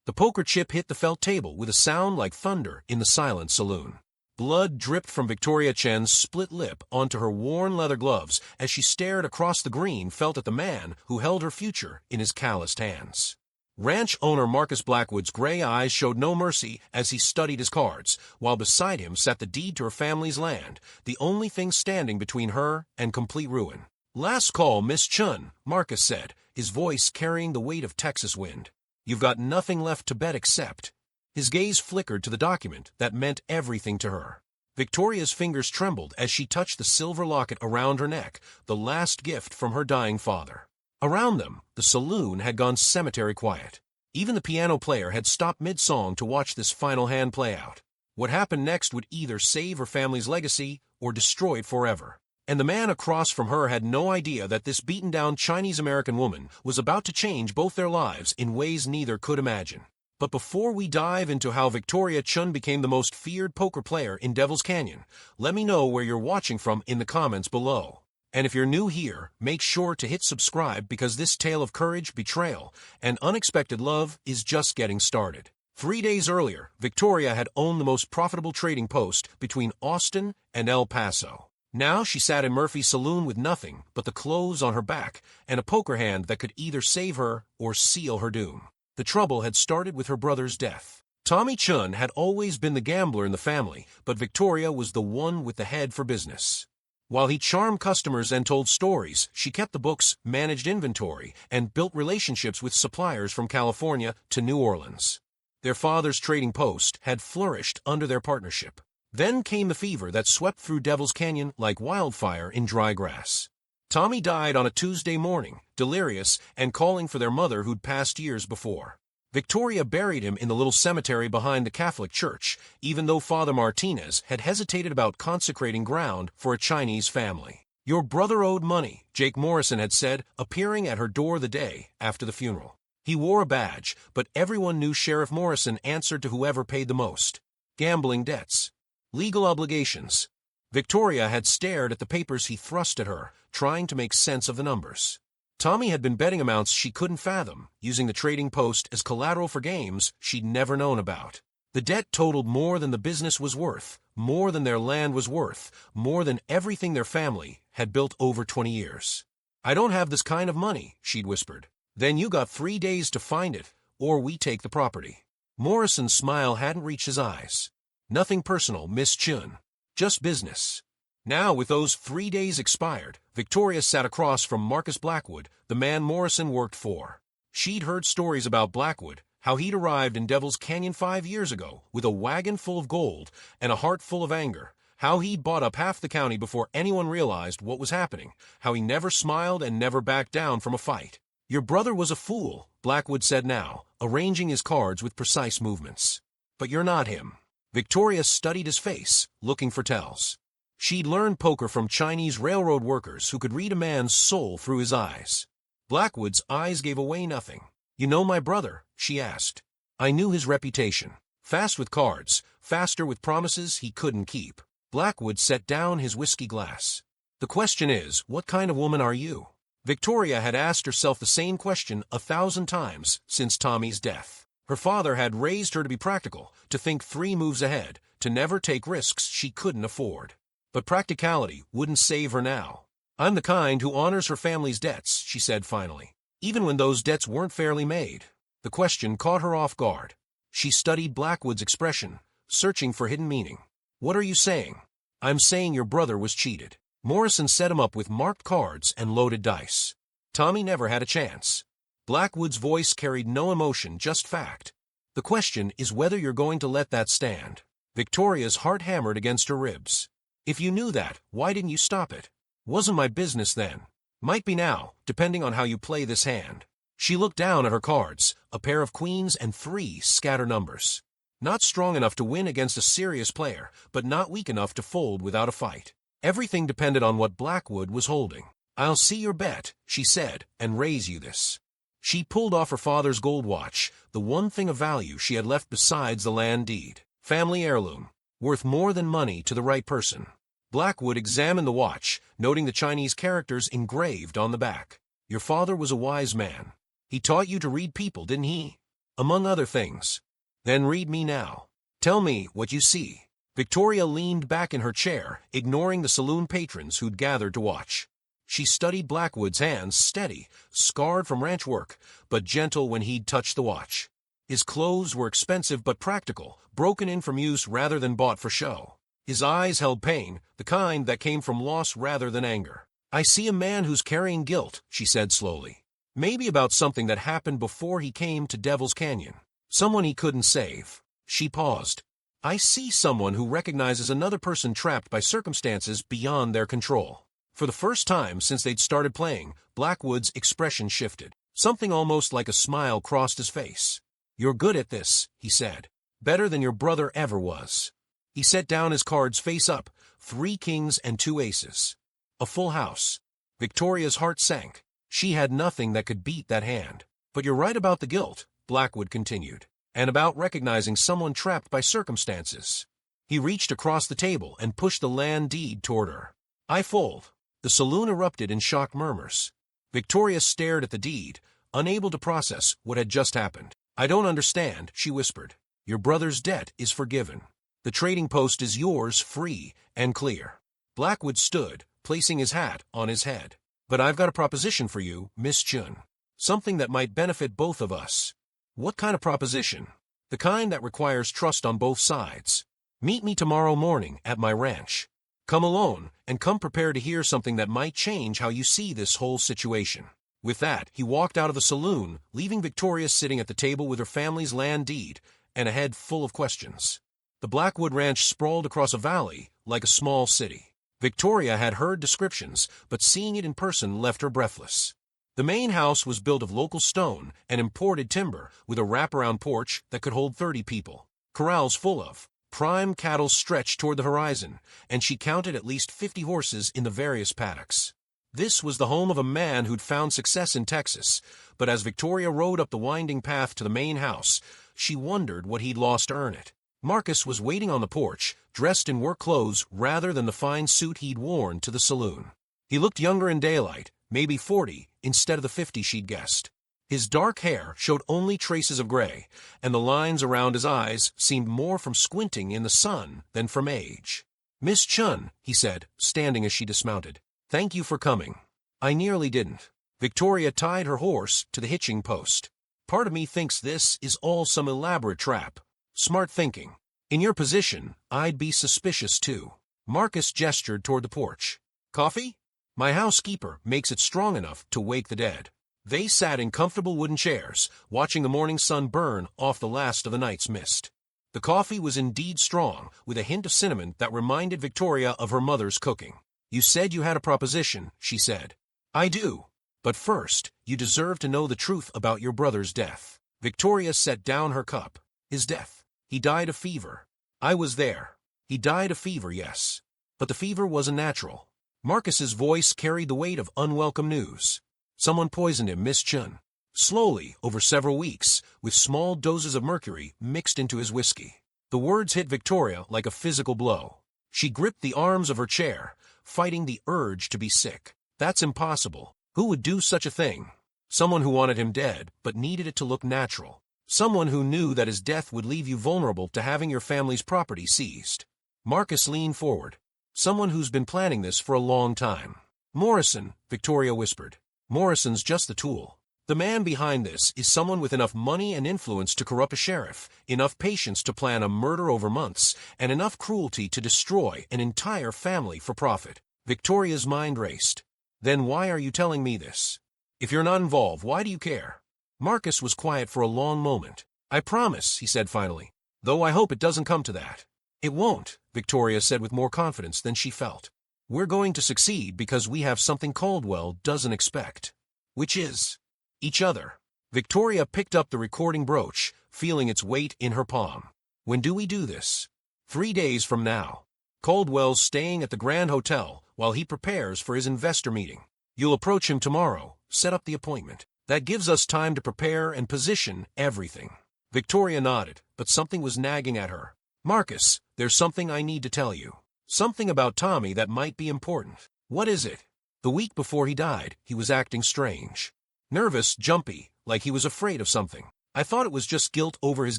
The poker chip hit the felt table with a sound like thunder in the silent saloon. Blood dripped from Victoria Chen's split lip onto her worn leather gloves as she stared across the green felt at the man who held her future in his calloused hands. Ranch owner Marcus Blackwood's gray eyes showed no mercy as he studied his cards, while beside him sat the deed to her family's land, the only thing standing between her and complete ruin. "Last call, Miss Chen," Marcus said, his voice carrying the weight of Texas wind. "You've got nothing left to bet except—" His gaze flickered to the document that meant everything to her. Victoria's fingers trembled as she touched the silver locket around her neck, the last gift from her dying father. Around them, the saloon had gone cemetery quiet. Even the piano player had stopped mid-song to watch this final hand play out. What happened next would either save her family's legacy or destroy it forever. And the man across from her had no idea that this beaten-down Chinese-American woman was about to change both their lives in ways neither could imagine. But before we dive into how Victoria Chen became the most feared poker player in Devil's Canyon, let me know where you're watching from in the comments below. And if you're new here, make sure to hit subscribe because this tale of courage, betrayal, and unexpected love is just getting started. 3 days earlier, Victoria had owned the most profitable trading post between Austin and El Paso. Now she sat in Murphy's saloon with nothing but the clothes on her back and a poker hand that could either save her or seal her doom. The trouble had started with her brother's death. Tommy Chen had always been the gambler in the family, but Victoria was the one with the head for business. While he charmed customers and told stories, she kept the books, managed inventory, and built relationships with suppliers from California to New Orleans. Their father's trading post had flourished under their partnership. Then came the fever that swept through Devil's Canyon like wildfire in dry grass. Tommy died on a Tuesday morning, delirious and calling for their mother who'd passed years before. Victoria buried him in the little cemetery behind the Catholic Church, even though Father Martinez had hesitated about consecrating ground for a Chinese family. "Your brother owed money," Jake Morrison had said, appearing at her door the day after the funeral. He wore a badge, but everyone knew Sheriff Morrison answered to whoever paid the most. Gambling debts. Legal obligations. Victoria had stared at the papers he thrust at her, trying to make sense of the numbers. Tommy had been betting amounts she couldn't fathom, using the trading post as collateral for games she'd never known about. The debt totaled more than the business was worth, more than their land was worth, more than everything their family had built over 20 years. "I don't have this kind of money," she'd whispered. "Then you got 3 days to find it, or we take the property." Morrison's smile hadn't reached his eyes. "Nothing personal, Miss Chen. Just business." Now, with those 3 days expired, Victoria sat across from Marcus Blackwood, the man Morrison worked for. She'd heard stories about Blackwood, how he'd arrived in Devil's Canyon 5 years ago with a wagon full of gold and a heart full of anger, how he'd bought up half the county before anyone realized what was happening, how he never smiled and never backed down from a fight. "Your brother was a fool," Blackwood said now, arranging his cards with precise movements. "But you're not him." Victoria studied his face, looking for tells. She'd learned poker from Chinese railroad workers who could read a man's soul through his eyes. Blackwood's eyes gave away nothing. "You know my brother?" she asked. "I knew his reputation. Fast with cards, faster with promises he couldn't keep." Blackwood set down his whiskey glass. "The question is, what kind of woman are you?" Victoria had asked herself the same question 1,000 times since Tommy's death. Her father had raised her to be practical, to think 3 moves ahead, to never take risks she couldn't afford. But practicality wouldn't save her now. "I'm the kind who honors her family's debts," she said finally, even when those debts weren't fairly made. The question caught her off guard. She studied Blackwood's expression, searching for hidden meaning. "What are you saying?" "I'm saying your brother was cheated." Morrison set him up with marked cards and loaded dice. Tommy never had a chance. Blackwood's voice carried no emotion, just fact. "The question is whether you're going to let that stand." Victoria's heart hammered against her ribs. "If you knew that, why didn't you stop it?" "Wasn't my business then. Might be now, depending on how you play this hand." She looked down at her cards, a pair of queens and 3 scatter numbers. Not strong enough to win against a serious player, but not weak enough to fold without a fight. Everything depended on what Blackwood was holding. "I'll see your bet," she said, "and raise you this." She pulled off her father's gold watch, the one thing of value she had left besides the land deed. Family heirloom. Worth more than money to the right person. Blackwood examined the watch, noting the Chinese characters engraved on the back. "Your father was a wise man. He taught you to read people, didn't he?" among other things. Then read me now. Tell me what you see. Victoria leaned back in her chair, ignoring the saloon patrons who'd gathered to watch. She studied Blackwood's hands, steady, scarred from ranch work, but gentle when he'd touched the watch. His clothes were expensive but practical, broken in from use rather than bought for show. His eyes held pain, the kind that came from loss rather than anger. I see a man who's carrying guilt, she said slowly. Maybe about something that happened before he came to Devil's Canyon. Someone he couldn't save. She paused. I see someone who recognizes another person trapped by circumstances beyond their control. For the first time since they'd started playing, Blackwood's expression shifted. Something almost like a smile crossed his face. You're good at this, he said. Better than your brother ever was. He set down his cards face up, 3 kings and 2 aces. A full house. Victoria's heart sank. She had nothing that could beat that hand. But you're right about the guilt, Blackwood continued, and about recognizing someone trapped by circumstances. He reached across the table and pushed the land deed toward her. I fold. The saloon erupted in shocked murmurs. Victoria stared at the deed, unable to process what had just happened. I don't understand, she whispered. Your brother's debt is forgiven. The trading post is yours, free and clear. Blackwood stood, placing his hat on his head. But I've got a proposition for you, Miss Chen. Something that might benefit both of us. What kind of proposition? The kind that requires trust on both sides. Meet me tomorrow morning at my ranch. Come alone, and come prepared to hear something that might change how you see this whole situation. With that, he walked out of the saloon, leaving Victoria sitting at the table with her family's land deed, and a head full of questions. The Blackwood Ranch sprawled across a valley, like a small city. Victoria had heard descriptions, but seeing it in person left her breathless. The main house was built of local stone and imported timber, with a wraparound porch that could hold 30 people. Corrals full of prime cattle stretched toward the horizon, and she counted at least 50 horses in the various paddocks. This was the home of a man who'd found success in Texas, but as Victoria rode up the winding path to the main house, she wondered what he'd lost to earn it. Marcus was waiting on the porch, dressed in work clothes rather than the fine suit he'd worn to the saloon. He looked younger in daylight, maybe 40, instead of the 50 she'd guessed. His dark hair showed only traces of gray, and the lines around his eyes seemed more from squinting in the sun than from age. Miss Chen, he said, standing as she dismounted. Thank you for coming. I nearly didn't. Victoria tied her horse to the hitching post. Part of me thinks this is all some elaborate trap. Smart thinking. In your position, I'd be suspicious too. Marcus gestured toward the porch. Coffee? My housekeeper makes it strong enough to wake the dead. They sat in comfortable wooden chairs, watching the morning sun burn off the last of the night's mist. The coffee was indeed strong, with a hint of cinnamon that reminded Victoria of her mother's cooking. You said you had a proposition, she said. I do. But first, you deserve to know the truth about your brother's death. Victoria set down her cup. His death. He died of fever. I was there. He died of fever, yes. But the fever wasn't natural. Marcus's voice carried the weight of unwelcome news. Someone poisoned him, Miss Chen. Slowly, over several weeks, with small doses of mercury mixed into his whiskey. The words hit Victoria like a physical blow. She gripped the arms of her chair, fighting the urge to be sick. That's impossible. Who would do such a thing? Someone who wanted him dead, but needed it to look natural. Someone who knew that his death would leave you vulnerable to having your family's property seized. Marcus leaned forward. Someone who's been planning this for a long time. Morrison, Victoria whispered. Morrison's just the tool. The man behind this is someone with enough money and influence to corrupt a sheriff, enough patience to plan a murder over months, and enough cruelty to destroy an entire family for profit. Victoria's mind raced. Then why are you telling me this? If you're not involved, why do you care? Marcus was quiet for a long moment. I promise, he said finally, though I hope it doesn't come to that. It won't, Victoria said with more confidence than she felt. We're going to succeed because we have something Caldwell doesn't expect. Which is each other. Victoria picked up the recording brooch, feeling its weight in her palm. When do we do this? 3 days from now. Caldwell's staying at the Grand Hotel while he prepares for his investor meeting. You'll approach him tomorrow, set up the appointment. That gives us time to prepare and position everything. Victoria nodded, but something was nagging at her. Marcus, there's something I need to tell you. Something about Tommy that might be important. What is it? The week before he died, he was acting strange. Nervous, jumpy, like he was afraid of something. I thought it was just guilt over his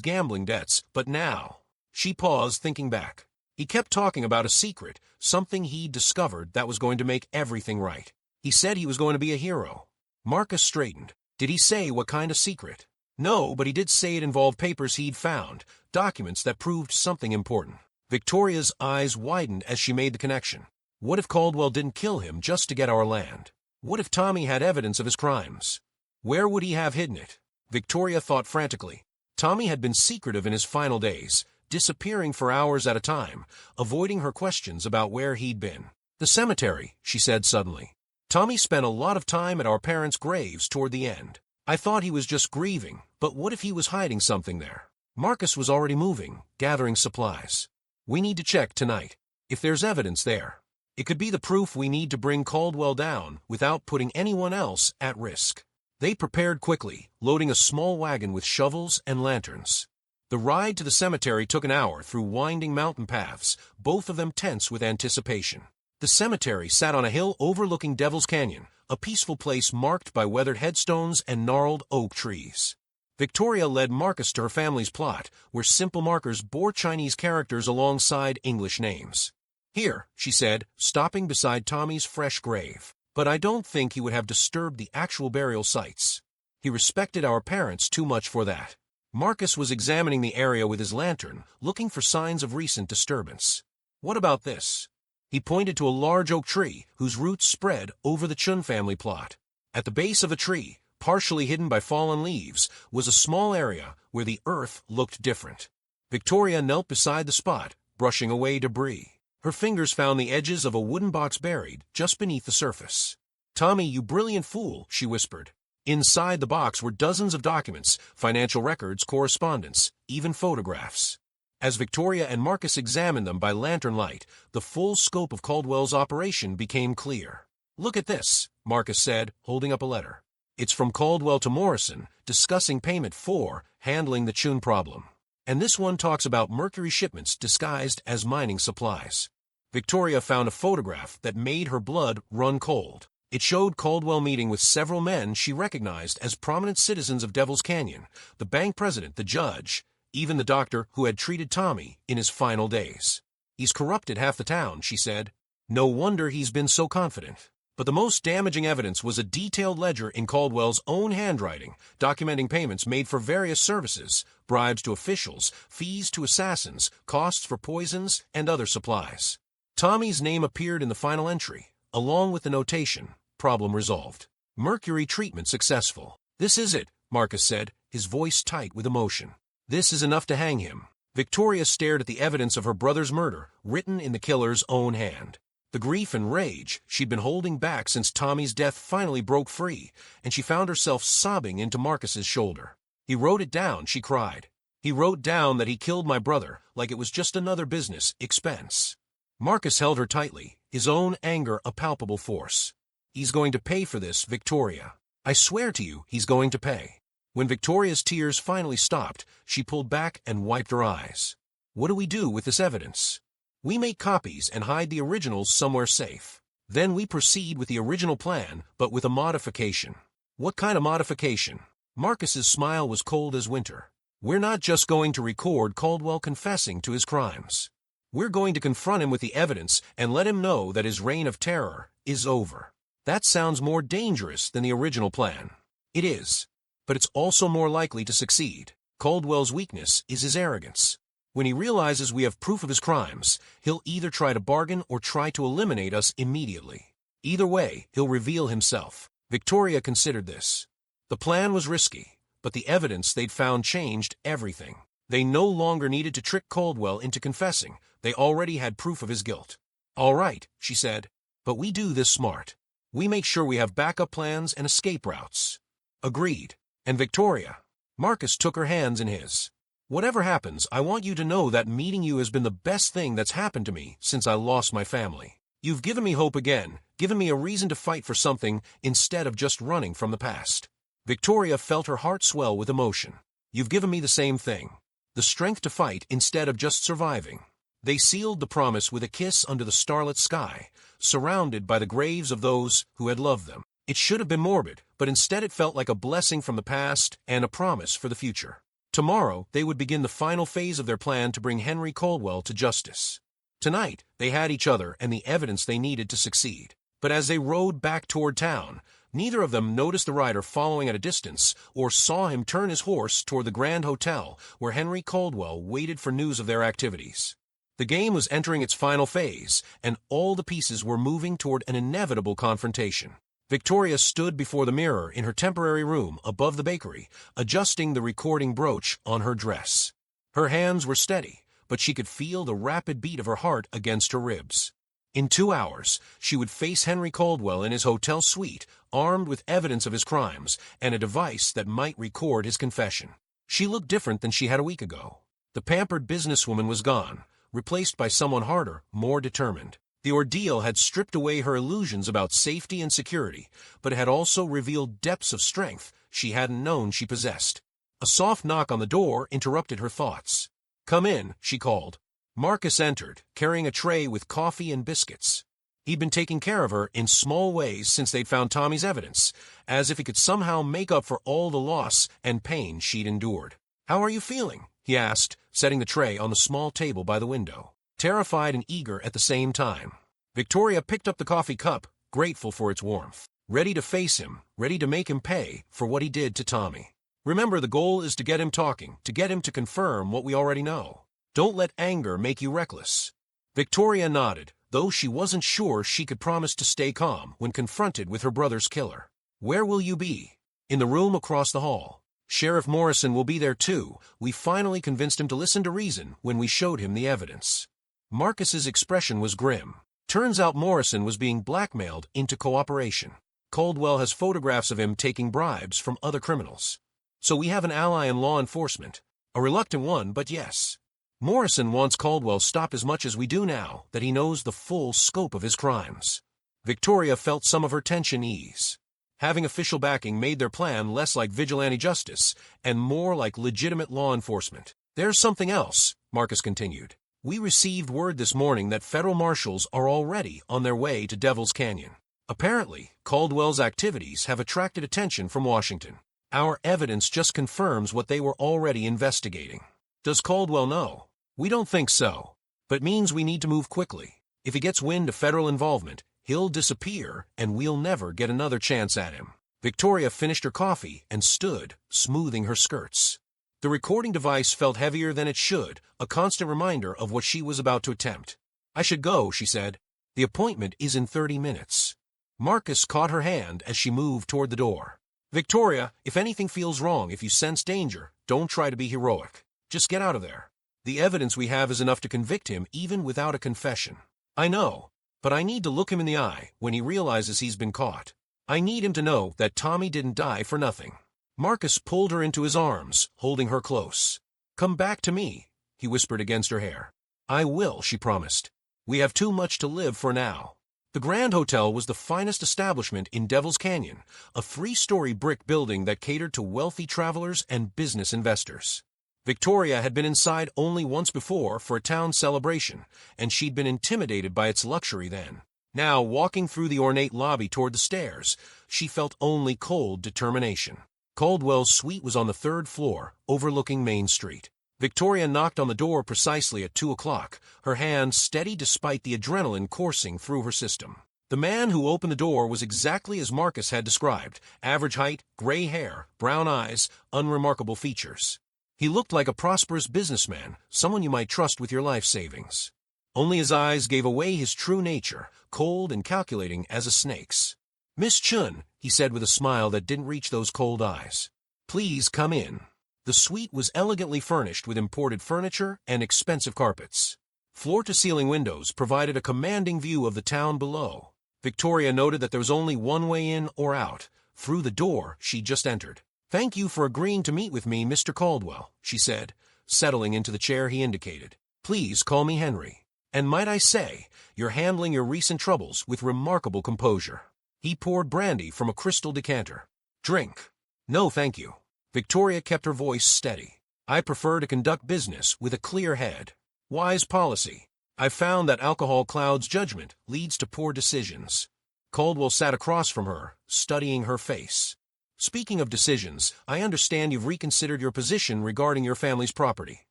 gambling debts, but now. She paused, thinking back. He kept talking about a secret, something he'd discovered that was going to make everything right. He said he was going to be a hero. Marcus straightened. Did he say what kind of secret? No, but he did say it involved papers he'd found, documents that proved something important. Victoria's eyes widened as she made the connection. What if Caldwell didn't kill him just to get our land? What if Tommy had evidence of his crimes? Where would he have hidden it? Victoria thought frantically. Tommy had been secretive in his final days, disappearing for hours at a time, avoiding her questions about where he'd been. The cemetery, she said suddenly. Tommy spent a lot of time at our parents' graves toward the end. I thought he was just grieving, but what if he was hiding something there? Marcus was already moving, gathering supplies. We need to check tonight. If there's evidence there, it could be the proof we need to bring Caldwell down without putting anyone else at risk. They prepared quickly, loading a small wagon with shovels and lanterns. The ride to the cemetery took an hour through winding mountain paths, both of them tense with anticipation. The cemetery sat on a hill overlooking Devil's Canyon, a peaceful place marked by weathered headstones and gnarled oak trees. Victoria led Marcus to her family's plot, where simple markers bore Chinese characters alongside English names. Here, she said, stopping beside Tommy's fresh grave. But I don't think he would have disturbed the actual burial sites. He respected our parents too much for that. Marcus was examining the area with his lantern, looking for signs of recent disturbance. What about this? He pointed to a large oak tree whose roots spread over the Chen family plot. At the base of the tree, partially hidden by fallen leaves, was a small area where the earth looked different. Victoria knelt beside the spot, brushing away debris. Her fingers found the edges of a wooden box buried just beneath the surface. "Tommy, you brilliant fool," she whispered. Inside the box were dozens of documents, financial records, correspondence, even photographs. As Victoria and Marcus examined them by lantern light, the full scope of Caldwell's operation became clear. "Look at this," Marcus said, holding up a letter. "It's from Caldwell to Morrison, discussing payment for handling the Chun problem. And this one talks about mercury shipments disguised as mining supplies." Victoria found a photograph that made her blood run cold. It showed Caldwell meeting with several men she recognized as prominent citizens of Devil's Canyon, the bank president, the judge, even the doctor who had treated Tommy in his final days. "He's corrupted half the town," she said. "No wonder he's been so confident." But the most damaging evidence was a detailed ledger in Caldwell's own handwriting, documenting payments made for various services, bribes to officials, fees to assassins, costs for poisons, and other supplies. Tommy's name appeared in the final entry, along with the notation, "Problem resolved. Mercury treatment successful." "This is it," Marcus said, his voice tight with emotion. "This is enough to hang him." Victoria stared at the evidence of her brother's murder, written in the killer's own hand. The grief and rage she'd been holding back since Tommy's death finally broke free, and she found herself sobbing into Marcus's shoulder. "He wrote it down," she cried. "He wrote down that he killed my brother like it was just another business expense." Marcus held her tightly, his own anger a palpable force. "He's going to pay for this, Victoria. I swear to you, he's going to pay." When Victoria's tears finally stopped, she pulled back and wiped her eyes. "What do we do with this evidence?" "We make copies and hide the originals somewhere safe. Then we proceed with the original plan, but with a modification." "What kind of modification?" Marcus's smile was cold as winter. "We're not just going to record Caldwell confessing to his crimes. We're going to confront him with the evidence and let him know that his reign of terror is over." "That sounds more dangerous than the original plan." "It is, but it's also more likely to succeed. Caldwell's weakness is his arrogance. When he realizes we have proof of his crimes, he'll either try to bargain or try to eliminate us immediately. Either way, he'll reveal himself." Victoria considered this. The plan was risky, but the evidence they'd found changed everything. They no longer needed to trick Caldwell into confessing. They already had proof of his guilt. "All right," she said, "but we do this smart. We make sure we have backup plans and escape routes." "Agreed." "And Victoria," Marcus took her hands in his, "whatever happens, I want you to know that meeting you has been the best thing that's happened to me since I lost my family. You've given me hope again, given me a reason to fight for something instead of just running from the past." Victoria felt her heart swell with emotion. "You've given me the same thing. The strength to fight instead of just surviving." They sealed the promise with a kiss under the starlit sky, surrounded by the graves of those who had loved them. It should have been morbid, but but instead it felt like a blessing from the past and a promise for the future. Tomorrow, they would begin the final phase of their plan to bring Henry Caldwell to justice. Tonight, they had each other and the evidence they needed to succeed. But as they rode back toward town, neither of them noticed the rider following at a distance or saw him turn his horse toward the Grand Hotel where Henry Caldwell waited for news of their activities. The game was entering its final phase, and all the pieces were moving toward an inevitable confrontation. Victoria stood before the mirror in her temporary room above the bakery, adjusting the recording brooch on her dress. Her hands were steady, but she could feel the rapid beat of her heart against her ribs. In 2 hours, she would face Henry Caldwell in his hotel suite, armed with evidence of his crimes and a device that might record his confession. She looked different than she had a week ago. The pampered businesswoman was gone, replaced by someone harder, more determined. The ordeal had stripped away her illusions about safety and security, but it had also revealed depths of strength she hadn't known she possessed. A soft knock on the door interrupted her thoughts. "Come in," she called. Marcus entered, carrying a tray with coffee and biscuits. He'd been taking care of her in small ways since they'd found Tommy's evidence, as if he could somehow make up for all the loss and pain she'd endured. "How are you feeling?" he asked, setting the tray on the small table by the window. Terrified and eager at the same time. Victoria picked up the coffee cup, grateful for its warmth. Ready to face him, ready to make him pay for what he did to Tommy. Remember, the goal is to get him talking, to get him to confirm what we already know. Don't let anger make you reckless. Victoria nodded, though she wasn't sure she could promise to stay calm when confronted with her brother's killer. "Where will you be?" "In the room across the hall. Sheriff Morrison will be there too. We finally convinced him to listen to reason when we showed him the evidence." Marcus's expression was grim. Turns out Morrison was being blackmailed into cooperation. Caldwell has photographs of him taking bribes from other criminals. So we have an ally in law enforcement. A reluctant one, but yes. Morrison wants Caldwell stopped as much as we do now that he knows the full scope of his crimes. Victoria felt some of her tension ease. Having official backing made their plan less like vigilante justice and more like legitimate law enforcement. "There's something else," Marcus continued. "We received word this morning that federal marshals are already on their way to Devil's Canyon. Apparently, Caldwell's activities have attracted attention from Washington. Our evidence just confirms what they were already investigating." "Does Caldwell know?" "We don't think so, but means we need to move quickly. If he gets wind of federal involvement, he'll disappear and we'll never get another chance at him." Victoria finished her coffee and stood, smoothing her skirts. The recording device felt heavier than it should, a constant reminder of what she was about to attempt. "I should go," she said. "The appointment is in 30 minutes. Marcus caught her hand as she moved toward the door. "Victoria, if anything feels wrong, if you sense danger, don't try to be heroic. Just get out of there. The evidence we have is enough to convict him even without a confession." "I know, but I need to look him in the eye when he realizes he's been caught. I need him to know that Tommy didn't die for nothing." Marcus pulled her into his arms, holding her close. "Come back to me," he whispered against her hair. "I will," she promised. "We have too much to live for now." The Grand Hotel was the finest establishment in Devil's Canyon, a 3-story brick building that catered to wealthy travelers and business investors. Victoria had been inside only once before for a town celebration, and she'd been intimidated by its luxury then. Now, walking through the ornate lobby toward the stairs, she felt only cold determination. Caldwell's suite was on the 3rd floor, overlooking Main Street. Victoria knocked on the door precisely at 2 o'clock, her hand steady despite the adrenaline coursing through her system. The man who opened the door was exactly as Marcus had described: average height, gray hair, brown eyes, unremarkable features. He looked like a prosperous businessman, someone you might trust with your life savings. Only his eyes gave away his true nature, cold and calculating as a snake's. "Miss Chen," he said with a smile that didn't reach those cold eyes. "Please come in." The suite was elegantly furnished with imported furniture and expensive carpets. Floor-to-ceiling windows provided a commanding view of the town below. Victoria noted that there was only one way in or out, through the door she just entered. "Thank you for agreeing to meet with me, Mr. Caldwell," she said, settling into the chair he indicated. "Please call me Henry. And might I say, you're handling your recent troubles with remarkable composure." He poured brandy from a crystal decanter. "Drink." "No, thank you." Victoria kept her voice steady. "I prefer to conduct business with a clear head. Wise policy. I've found that alcohol clouds judgment, leads to poor decisions." Caldwell sat across from her, studying her face. Speaking of decisions, I understand you've reconsidered your position regarding your family's property.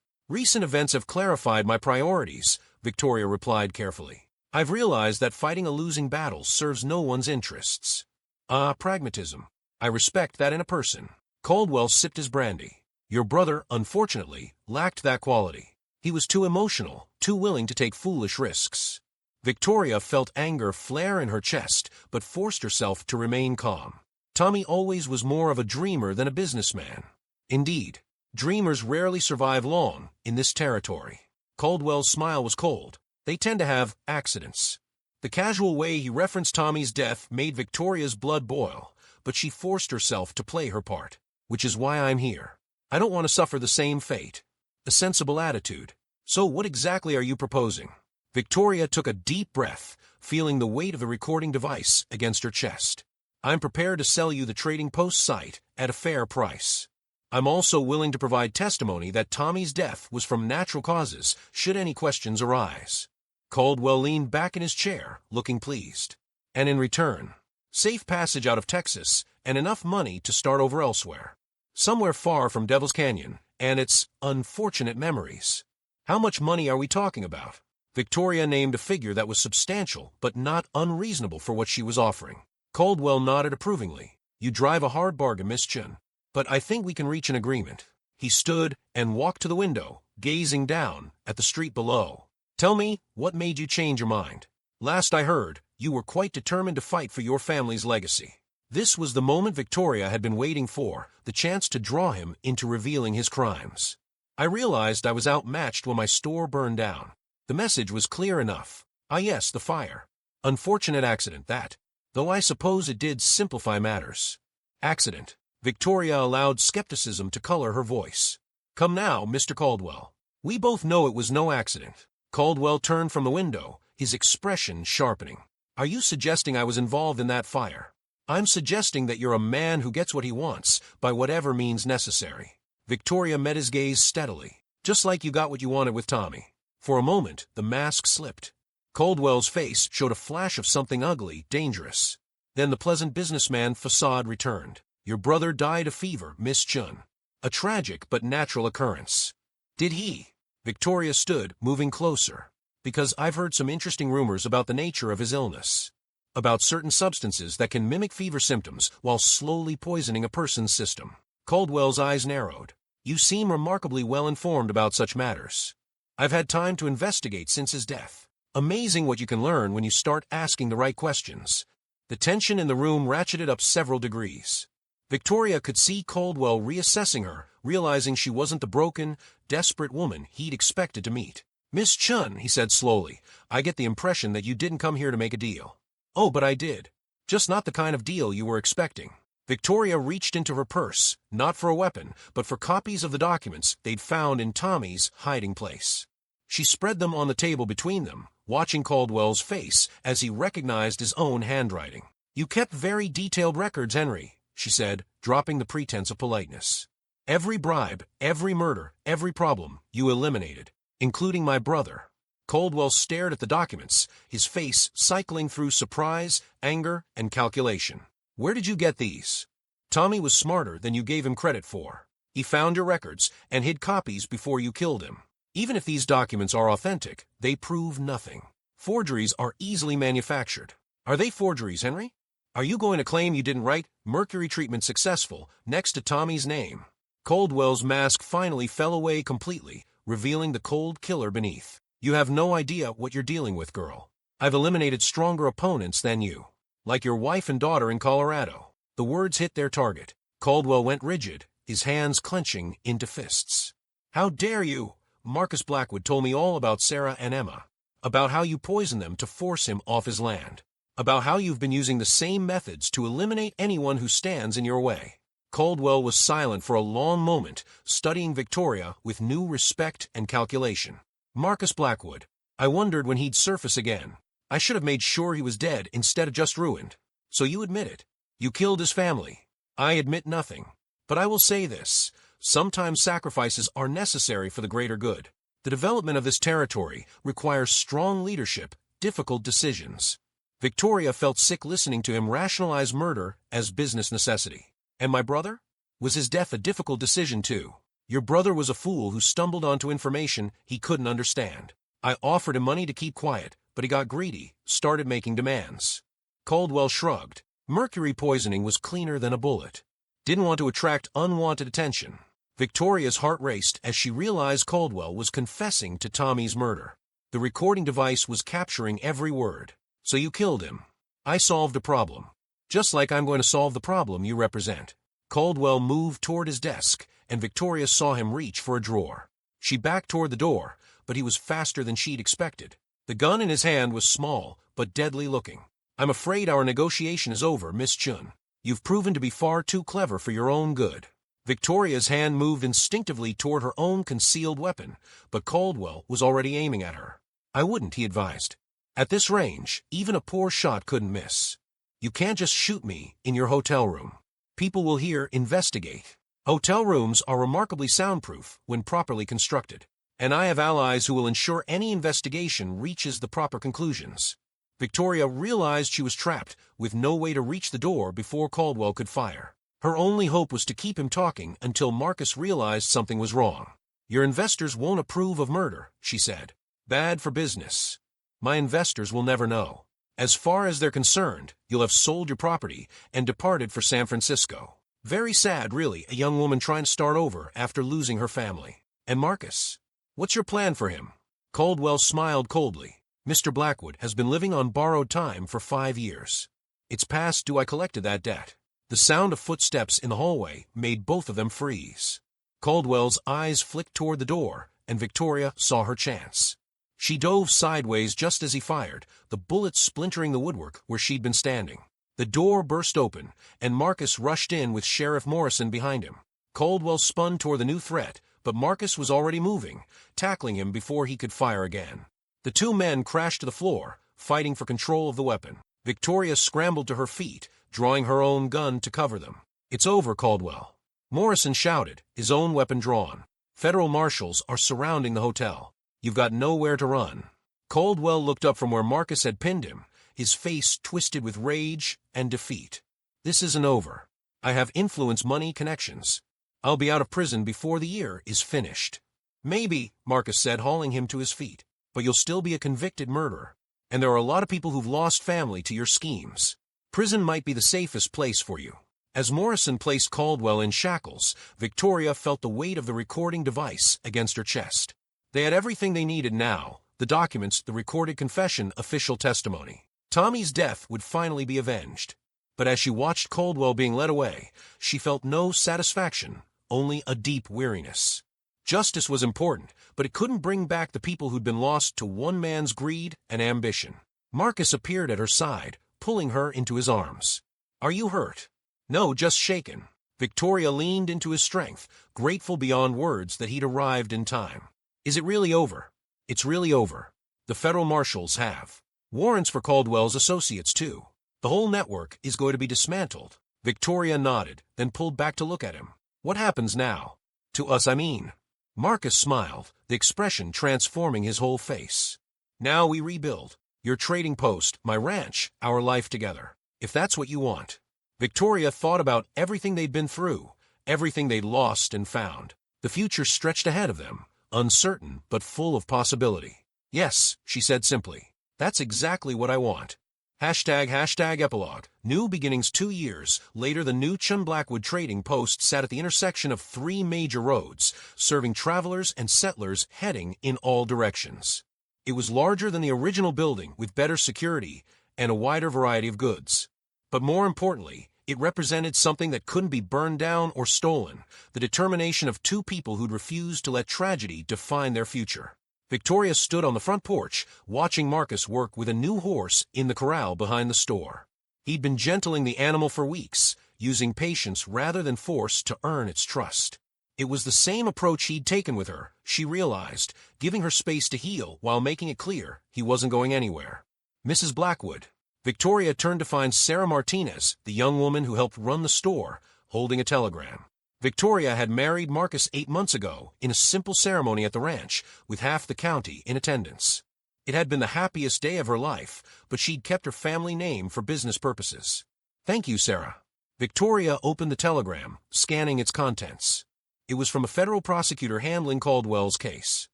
Recent events have clarified my priorities, Victoria replied carefully. I've realized that fighting a losing battle serves no one's interests. Pragmatism. I respect that in a person. Caldwell sipped his brandy. Your brother, unfortunately, lacked that quality. He was too emotional, too willing to take foolish risks. Victoria felt anger flare in her chest, but forced herself to remain calm. Tommy always was more of a dreamer than a businessman. Indeed, dreamers rarely survive long in this territory. Caldwell's smile was cold. They tend to have accidents. The casual way he referenced Tommy's death made Victoria's blood boil, but she forced herself to play her part. Which is why I'm here. I don't want to suffer the same fate. A sensible attitude. So what exactly are you proposing? Victoria took a deep breath, feeling the weight of the recording device against her chest. I'm prepared to sell you the Trading Post site at a fair price. I'm also willing to provide testimony that Tommy's death was from natural causes, should any questions arise. Caldwell leaned back in his chair, looking pleased. And in return, safe passage out of Texas and enough money to start over elsewhere. Somewhere far from Devil's Canyon and its unfortunate memories. How much money are we talking about? Victoria named a figure that was substantial but not unreasonable for what she was offering. Caldwell nodded approvingly. You drive a hard bargain, Miss Chen. But I think we can reach an agreement. He stood and walked to the window, gazing down at the street below. Tell me, what made you change your mind? Last I heard, you were quite determined to fight for your family's legacy. This was the moment Victoria had been waiting for, the chance to draw him into revealing his crimes. I realized I was outmatched when my store burned down. The message was clear enough. Yes, the fire. Unfortunate accident, that. Though I suppose it did simplify matters. Accident. Victoria allowed skepticism to color her voice. Come now, Mr. Caldwell. We both know it was no accident. Caldwell turned from the window, his expression sharpening. Are you suggesting I was involved in that fire? I'm suggesting that you're a man who gets what he wants, by whatever means necessary. Victoria met his gaze steadily, just like you got what you wanted with Tommy. For a moment, the mask slipped. Caldwell's face showed a flash of something ugly, dangerous. Then the pleasant businessman facade returned. Your brother died of fever, Miss Chen. A tragic but natural occurrence. Did he? Victoria stood, moving closer. Because I've heard some interesting rumors about the nature of his illness. About certain substances that can mimic fever symptoms while slowly poisoning a person's system. Caldwell's eyes narrowed. You seem remarkably well informed about such matters. I've had time to investigate since his death. Amazing what you can learn when you start asking the right questions. The tension in the room ratcheted up several degrees. Victoria could see Caldwell reassessing her, realizing she wasn't the broken, desperate woman he'd expected to meet. Miss Chen, he said slowly, I get the impression that you didn't come here to make a deal. Oh, but I did. Just not the kind of deal you were expecting. Victoria reached into her purse, not for a weapon, but for copies of the documents they'd found in Tommy's hiding place. She spread them on the table between them, watching Caldwell's face as he recognized his own handwriting. You kept very detailed records, Henry, she said, dropping the pretense of politeness. Every bribe, every murder, every problem, you eliminated, including my brother. Caldwell stared at the documents, his face cycling through surprise, anger, and calculation. Where did you get these? Tommy was smarter than you gave him credit for. He found your records and hid copies before you killed him. Even if these documents are authentic, they prove nothing. Forgeries are easily manufactured. Are they forgeries, Henry? Are you going to claim you didn't write mercury treatment successful next to Tommy's name? Caldwell's mask finally fell away completely, revealing the cold killer beneath. You have no idea what you're dealing with, girl. I've eliminated stronger opponents than you. Like your wife and daughter in Colorado. The words hit their target. Caldwell went rigid, his hands clenching into fists. How dare you? Marcus Blackwood told me all about Sarah and Emma. About how you poisoned them to force him off his land. About how you've been using the same methods to eliminate anyone who stands in your way. Caldwell was silent for a long moment, studying Victoria with new respect and calculation. Marcus Blackwood. I wondered when he'd surface again. I should have made sure he was dead instead of just ruined. So you admit it. You killed his family. I admit nothing. But I will say this. Sometimes sacrifices are necessary for the greater good. The development of this territory requires strong leadership, difficult decisions. Victoria felt sick listening to him rationalize murder as business necessity. And my brother? Was his death a difficult decision too? Your brother was a fool who stumbled onto information he couldn't understand. I offered him money to keep quiet, but he got greedy, started making demands. Caldwell shrugged. Mercury poisoning was cleaner than a bullet. Didn't want to attract unwanted attention. Victoria's heart raced as she realized Caldwell was confessing to Tommy's murder. The recording device was capturing every word. So you killed him. I solved a problem. Just like I'm going to solve the problem you represent. Caldwell moved toward his desk, and Victoria saw him reach for a drawer. She backed toward the door, but he was faster than she'd expected. The gun in his hand was small, but deadly looking. I'm afraid our negotiation is over, Miss Chen. You've proven to be far too clever for your own good. Victoria's hand moved instinctively toward her own concealed weapon, but Caldwell was already aiming at her. I wouldn't, he advised. At this range, even a poor shot couldn't miss. You can't just shoot me in your hotel room. People will hear investigate. Hotel rooms are remarkably soundproof when properly constructed, and I have allies who will ensure any investigation reaches the proper conclusions. Victoria realized she was trapped, with no way to reach the door before Caldwell could fire. Her only hope was to keep him talking until Marcus realized something was wrong. Your investors won't approve of murder, she said. Bad for business. My investors will never know. As far as they're concerned, you'll have sold your property and departed for San Francisco. Very sad, really, a young woman trying to start over after losing her family. And Marcus? What's your plan for him? Caldwell smiled coldly. Mr. Blackwood has been living on borrowed time for 5 years. It's past due I collected that debt. The sound of footsteps in the hallway made both of them freeze. Caldwell's eyes flicked toward the door, and Victoria saw her chance. She dove sideways just as he fired, the bullet splintering the woodwork where she'd been standing. The door burst open, and Marcus rushed in with Sheriff Morrison behind him. Caldwell spun toward the new threat, but Marcus was already moving, tackling him before he could fire again. The two men crashed to the floor, fighting for control of the weapon. Victoria scrambled to her feet, drawing her own gun to cover them. It's over, Caldwell. Morrison shouted, his own weapon drawn. Federal marshals are surrounding the hotel. You've got nowhere to run. Caldwell looked up from where Marcus had pinned him, his face twisted with rage and defeat. This isn't over. I have influence, money, connections. I'll be out of prison before the year is finished. Maybe, Marcus said, hauling him to his feet, but you'll still be a convicted murderer. And there are a lot of people who've lost family to your schemes. Prison might be the safest place for you. As Morrison placed Caldwell in shackles, Victoria felt the weight of the recording device against her chest. They had everything they needed now, the documents, the recorded confession, official testimony. Tommy's death would finally be avenged. But as she watched Caldwell being led away, she felt no satisfaction, only a deep weariness. Justice was important, but it couldn't bring back the people who'd been lost to one man's greed and ambition. Marcus appeared at her side, pulling her into his arms. Are you hurt? No, just shaken. Victoria leaned into his strength, grateful beyond words that he'd arrived in time. Is it really over? It's really over. The federal marshals have warrants for Caldwell's associates, too. The whole network is going to be dismantled. Victoria nodded, then pulled back to look at him. What happens now? To us, I mean. Marcus smiled, the expression transforming his whole face. Now we rebuild. Your trading post, my ranch, our life together. If that's what you want. Victoria thought about everything they'd been through, everything they'd lost and found. The future stretched ahead of them. Uncertain, but full of possibility. Yes, she said simply. That's exactly what I want. #epilogue. New beginnings. 2 years later, the new Chen Blackwood trading post sat at the intersection of 3 major roads, serving travelers and settlers heading in all directions. It was larger than the original building, with better security and a wider variety of goods. But more importantly, it represented something that couldn't be burned down or stolen, the determination of 2 people who'd refused to let tragedy define their future. Victoria stood on the front porch, watching Marcus work with a new horse in the corral behind the store. He'd been gentling the animal for weeks, using patience rather than force to earn its trust. It was the same approach he'd taken with her, she realized, giving her space to heal while making it clear he wasn't going anywhere. Mrs. Blackwood. Victoria turned to find Sarah Martinez, the young woman who helped run the store, holding a telegram. Victoria had married Marcus 8 months ago in a simple ceremony at the ranch, with half the county in attendance. It had been the happiest day of her life, but she'd kept her family name for business purposes. Thank you, Sarah. Victoria opened the telegram, scanning its contents. It was from a federal prosecutor handling Caldwell's case.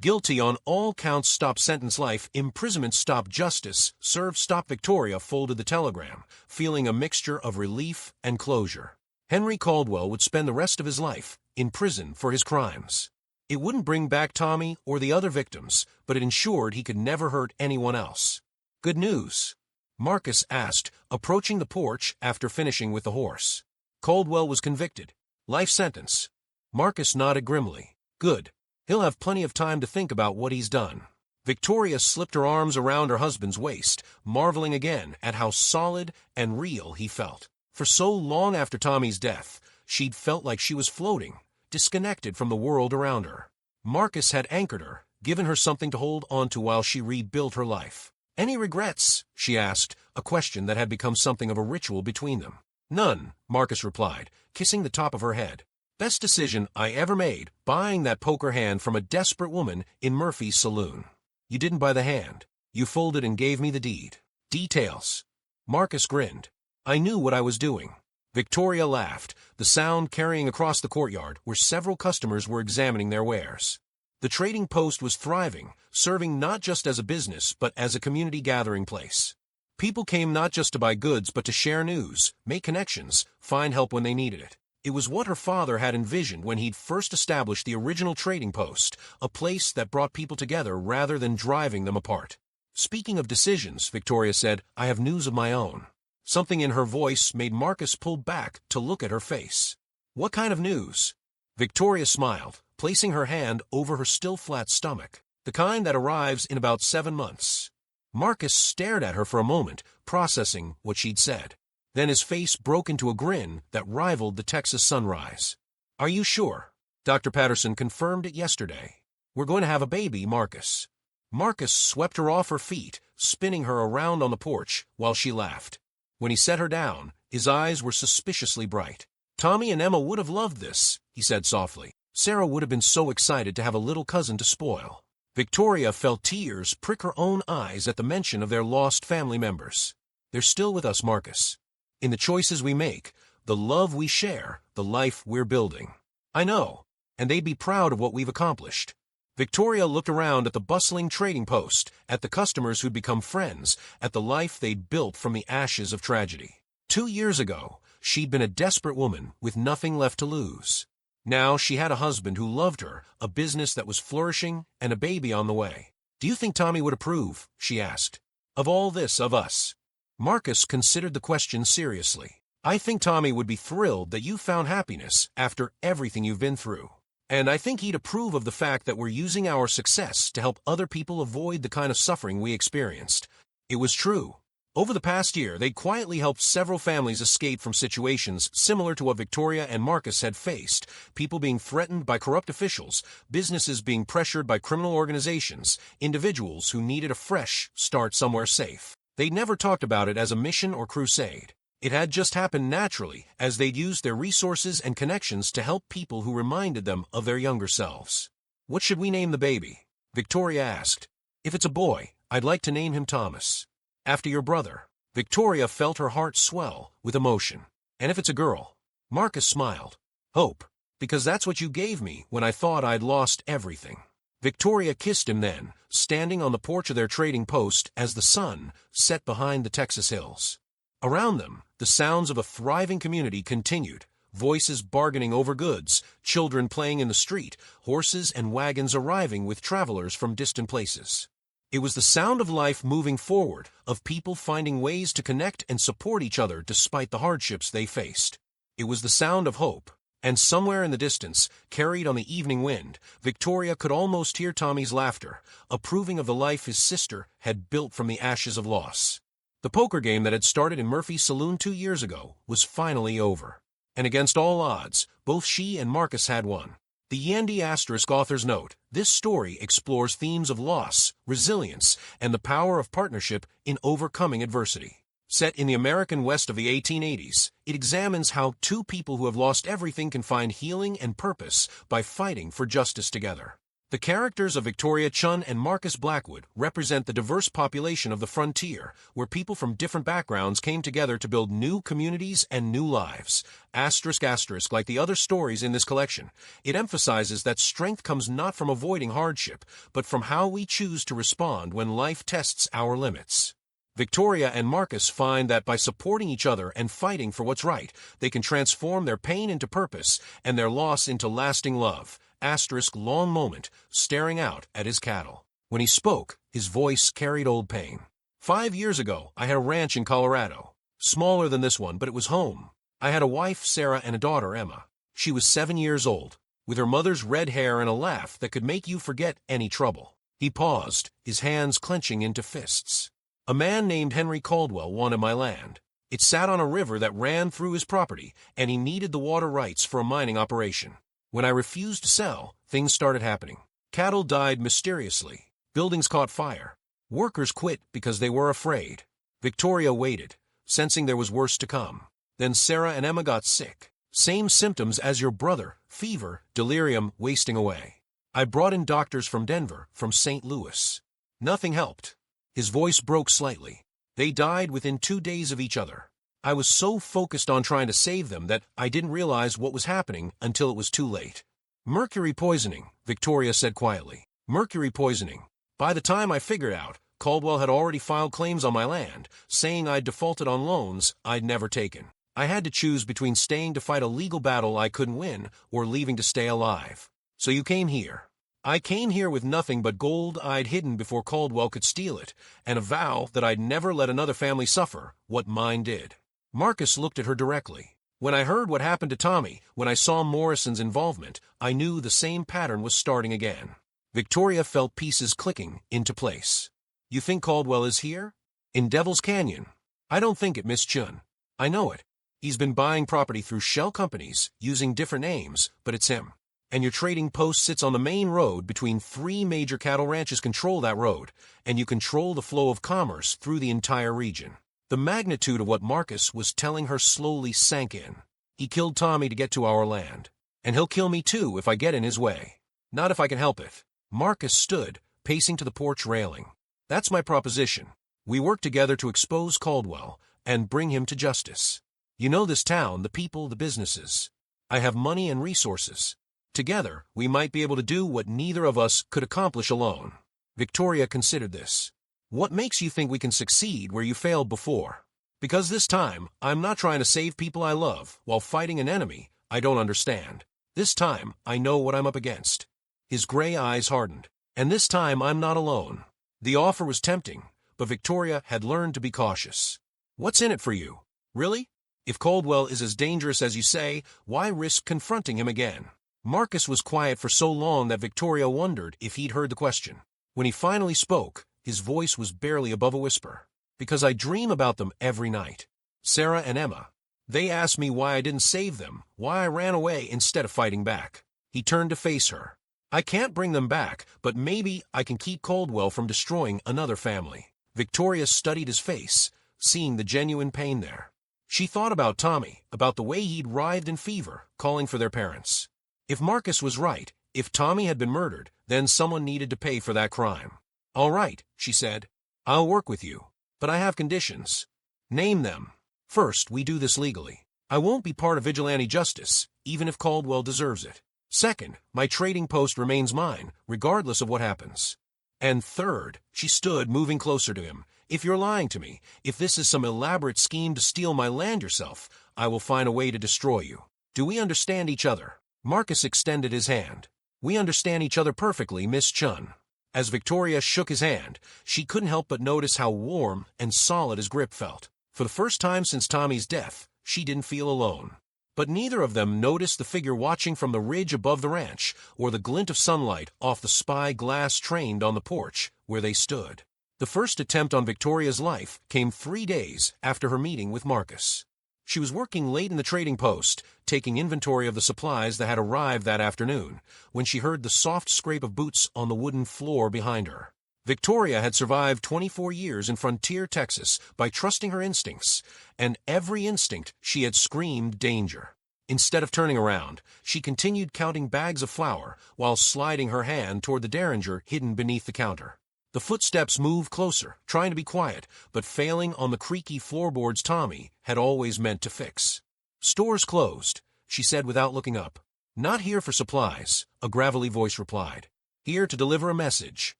Guilty on all counts. Stop sentence life. Imprisonment. Stop justice. Serve. Stop. Victoria folded the telegram, feeling a mixture of relief and closure. Henry Caldwell would spend the rest of his life in prison for his crimes. It wouldn't bring back Tommy or the other victims, but it ensured he could never hurt anyone else. Good news? Marcus asked, approaching the porch after finishing with the horse. Caldwell was convicted. Life sentence. Marcus nodded grimly. Good. He'll have plenty of time to think about what he's done. Victoria slipped her arms around her husband's waist, marveling again at how solid and real he felt. For so long after Tommy's death, she'd felt like she was floating, disconnected from the world around her. Marcus had anchored her, given her something to hold on to while she rebuilt her life. Any regrets? She asked, a question that had become something of a ritual between them. None, Marcus replied, kissing the top of her head. Best decision I ever made, buying that poker hand from a desperate woman in Murphy's saloon. You didn't buy the hand. You folded and gave me the deed. Details. Marcus grinned. I knew what I was doing. Victoria laughed, the sound carrying across the courtyard where several customers were examining their wares. The trading post was thriving, serving not just as a business but as a community gathering place. People came not just to buy goods but to share news, make connections, find help when they needed it. It was what her father had envisioned when he'd first established the original trading post, a place that brought people together rather than driving them apart. Speaking of decisions, Victoria said, I have news of my own. Something in her voice made Marcus pull back to look at her face. What kind of news? Victoria smiled, placing her hand over her still flat stomach. The kind that arrives in about 7 months. Marcus stared at her for a moment, processing what she'd said. Then his face broke into a grin that rivaled the Texas sunrise. Are you sure? Dr. Patterson confirmed it yesterday. We're going to have a baby, Marcus. Marcus swept her off her feet, spinning her around on the porch while she laughed. When he set her down, his eyes were suspiciously bright. Tommy and Emma would have loved this, he said softly. Sarah would have been so excited to have a little cousin to spoil. Victoria felt tears prick her own eyes at the mention of their lost family members. They're still with us, Marcus. In the choices we make, the love we share, the life we're building. I know, and they'd be proud of what we've accomplished. Victoria looked around at the bustling trading post, at the customers who'd become friends, at the life they'd built from the ashes of tragedy. 2 years ago, she'd been a desperate woman with nothing left to lose. Now she had a husband who loved her, a business that was flourishing, and a baby on the way. Do you think Tommy would approve? She asked. Of all this, of us? Marcus considered the question seriously. I think Tommy would be thrilled that you found happiness after everything you've been through. And I think he'd approve of the fact that we're using our success to help other people avoid the kind of suffering we experienced. It was true. Over the past year, they'd quietly helped several families escape from situations similar to what Victoria and Marcus had faced, people being threatened by corrupt officials, businesses being pressured by criminal organizations, individuals who needed a fresh start somewhere safe. They'd never talked about it as a mission or crusade. It had just happened naturally as they'd used their resources and connections to help people who reminded them of their younger selves. What should we name the baby? Victoria asked. If it's a boy, I'd like to name him Thomas. After your brother. Victoria felt her heart swell with emotion. And if it's a girl? Marcus smiled. Hope. Because that's what you gave me when I thought I'd lost everything. Victoria kissed him then, standing on the porch of their trading post as the sun set behind the Texas hills. Around them, the sounds of a thriving community continued, voices bargaining over goods, children playing in the street, horses and wagons arriving with travelers from distant places. It was the sound of life moving forward, of people finding ways to connect and support each other despite the hardships they faced. It was the sound of hope. And somewhere in the distance, carried on the evening wind, Victoria could almost hear Tommy's laughter, approving of the life his sister had built from the ashes of loss. The poker game that had started in Murphy's saloon 2 years ago was finally over. And against all odds, both she and Marcus had won. The Yandy * author's note, this story explores themes of loss, resilience, and the power of partnership in overcoming adversity. Set in the American West of the 1880s, it examines how two people who have lost everything can find healing and purpose by fighting for justice together. The characters of Victoria Chen and Marcus Blackwood represent the diverse population of the frontier, where people from different backgrounds came together to build new communities and new lives. Asterisk asterisk, like the other stories in this collection, it emphasizes that strength comes not from avoiding hardship, but from how we choose to respond when life tests our limits. Victoria and Marcus find that by supporting each other and fighting for what's right, they can transform their pain into purpose and their loss into lasting love. Asterisk long moment, staring out at his cattle. When he spoke, his voice carried old pain. 5 years ago, I had a ranch in Colorado. Smaller than this one, but it was home. I had a wife, Sarah, and a daughter, Emma. She was 7 years old, with her mother's red hair and a laugh that could make you forget any trouble. He paused, his hands clenching into fists. A man named Henry Caldwell wanted my land. It sat on a river that ran through his property, and he needed the water rights for a mining operation. When I refused to sell, things started happening. Cattle died mysteriously. Buildings caught fire. Workers quit because they were afraid. Victoria waited, sensing there was worse to come. Then Sarah and Emma got sick. Same symptoms as your brother: fever, delirium, wasting away. I brought in doctors from Denver, from St. Louis. Nothing helped. His voice broke slightly. They died within 2 days of each other. I was so focused on trying to save them that I didn't realize what was happening until it was too late. Mercury poisoning, Victoria said quietly. Mercury poisoning. By the time I figured out, Caldwell had already filed claims on my land, saying I'd defaulted on loans I'd never taken. I had to choose between staying to fight a legal battle I couldn't win or leaving to stay alive. So you came here. I came here with nothing but gold I'd hidden before Caldwell could steal it, and a vow that I'd never let another family suffer what mine did. Marcus looked at her directly. When I heard what happened to Tommy, when I saw Morrison's involvement, I knew the same pattern was starting again. Victoria felt pieces clicking into place. You think Caldwell is here? In Devil's Canyon? I don't think it, Miss Chun. I know it. He's been buying property through shell companies, using different names, but it's him. And your trading post sits on the main road between 3 major cattle ranches. Control that road, and you control the flow of commerce through the entire region. The magnitude of what Marcus was telling her slowly sank in. He killed Tommy to get to our land. And he'll kill me too if I get in his way. Not if I can help it. Marcus stood, pacing to the porch railing. That's my proposition. We work together to expose Caldwell and bring him to justice. You know this town, the people, the businesses. I have money and resources. Together, we might be able to do what neither of us could accomplish alone. Victoria considered this. What makes you think we can succeed where you failed before? Because this time, I'm not trying to save people I love while fighting an enemy I don't understand. This time, I know what I'm up against. His gray eyes hardened. And this time, I'm not alone. The offer was tempting, but Victoria had learned to be cautious. What's in it for you? Really? If Caldwell is as dangerous as you say, why risk confronting him again? Marcus was quiet for so long that Victoria wondered if he'd heard the question. When he finally spoke, his voice was barely above a whisper. Because I dream about them every night. Sarah and Emma. They asked me why I didn't save them, why I ran away instead of fighting back. He turned to face her. I can't bring them back, but maybe I can keep Caldwell from destroying another family. Victoria studied his face, seeing the genuine pain there. She thought about Tommy, about the way he'd writhed in fever, calling for their parents. If Marcus was right, if Tommy had been murdered, then someone needed to pay for that crime. All right, she said. I'll work with you. But I have conditions. Name them. First, we do this legally. I won't be part of vigilante justice, even if Caldwell deserves it. Second, my trading post remains mine, regardless of what happens. And third, she stood, moving closer to him. If you're lying to me, if this is some elaborate scheme to steal my land yourself, I will find a way to destroy you. Do we understand each other? Marcus extended his hand. We understand each other perfectly, Miss Chun. As Victoria shook his hand, she couldn't help but notice how warm and solid his grip felt. For the first time since Tommy's death, she didn't feel alone. But neither of them noticed the figure watching from the ridge above the ranch, or the glint of sunlight off the spy glass trained on the porch where they stood. The first attempt on Victoria's life came 3 days after her meeting with Marcus. She was working late in the trading post, taking inventory of the supplies that had arrived that afternoon, when she heard the soft scrape of boots on the wooden floor behind her. Victoria had survived 24 years in frontier Texas by trusting her instincts, and every instinct she had screamed danger. Instead of turning around, she continued counting bags of flour while sliding her hand toward the derringer hidden beneath the counter. The footsteps moved closer, trying to be quiet, but failing on the creaky floorboards Tommy had always meant to fix. "Store's closed," she said without looking up. "Not here for supplies," a gravelly voice replied. "Here to deliver a message."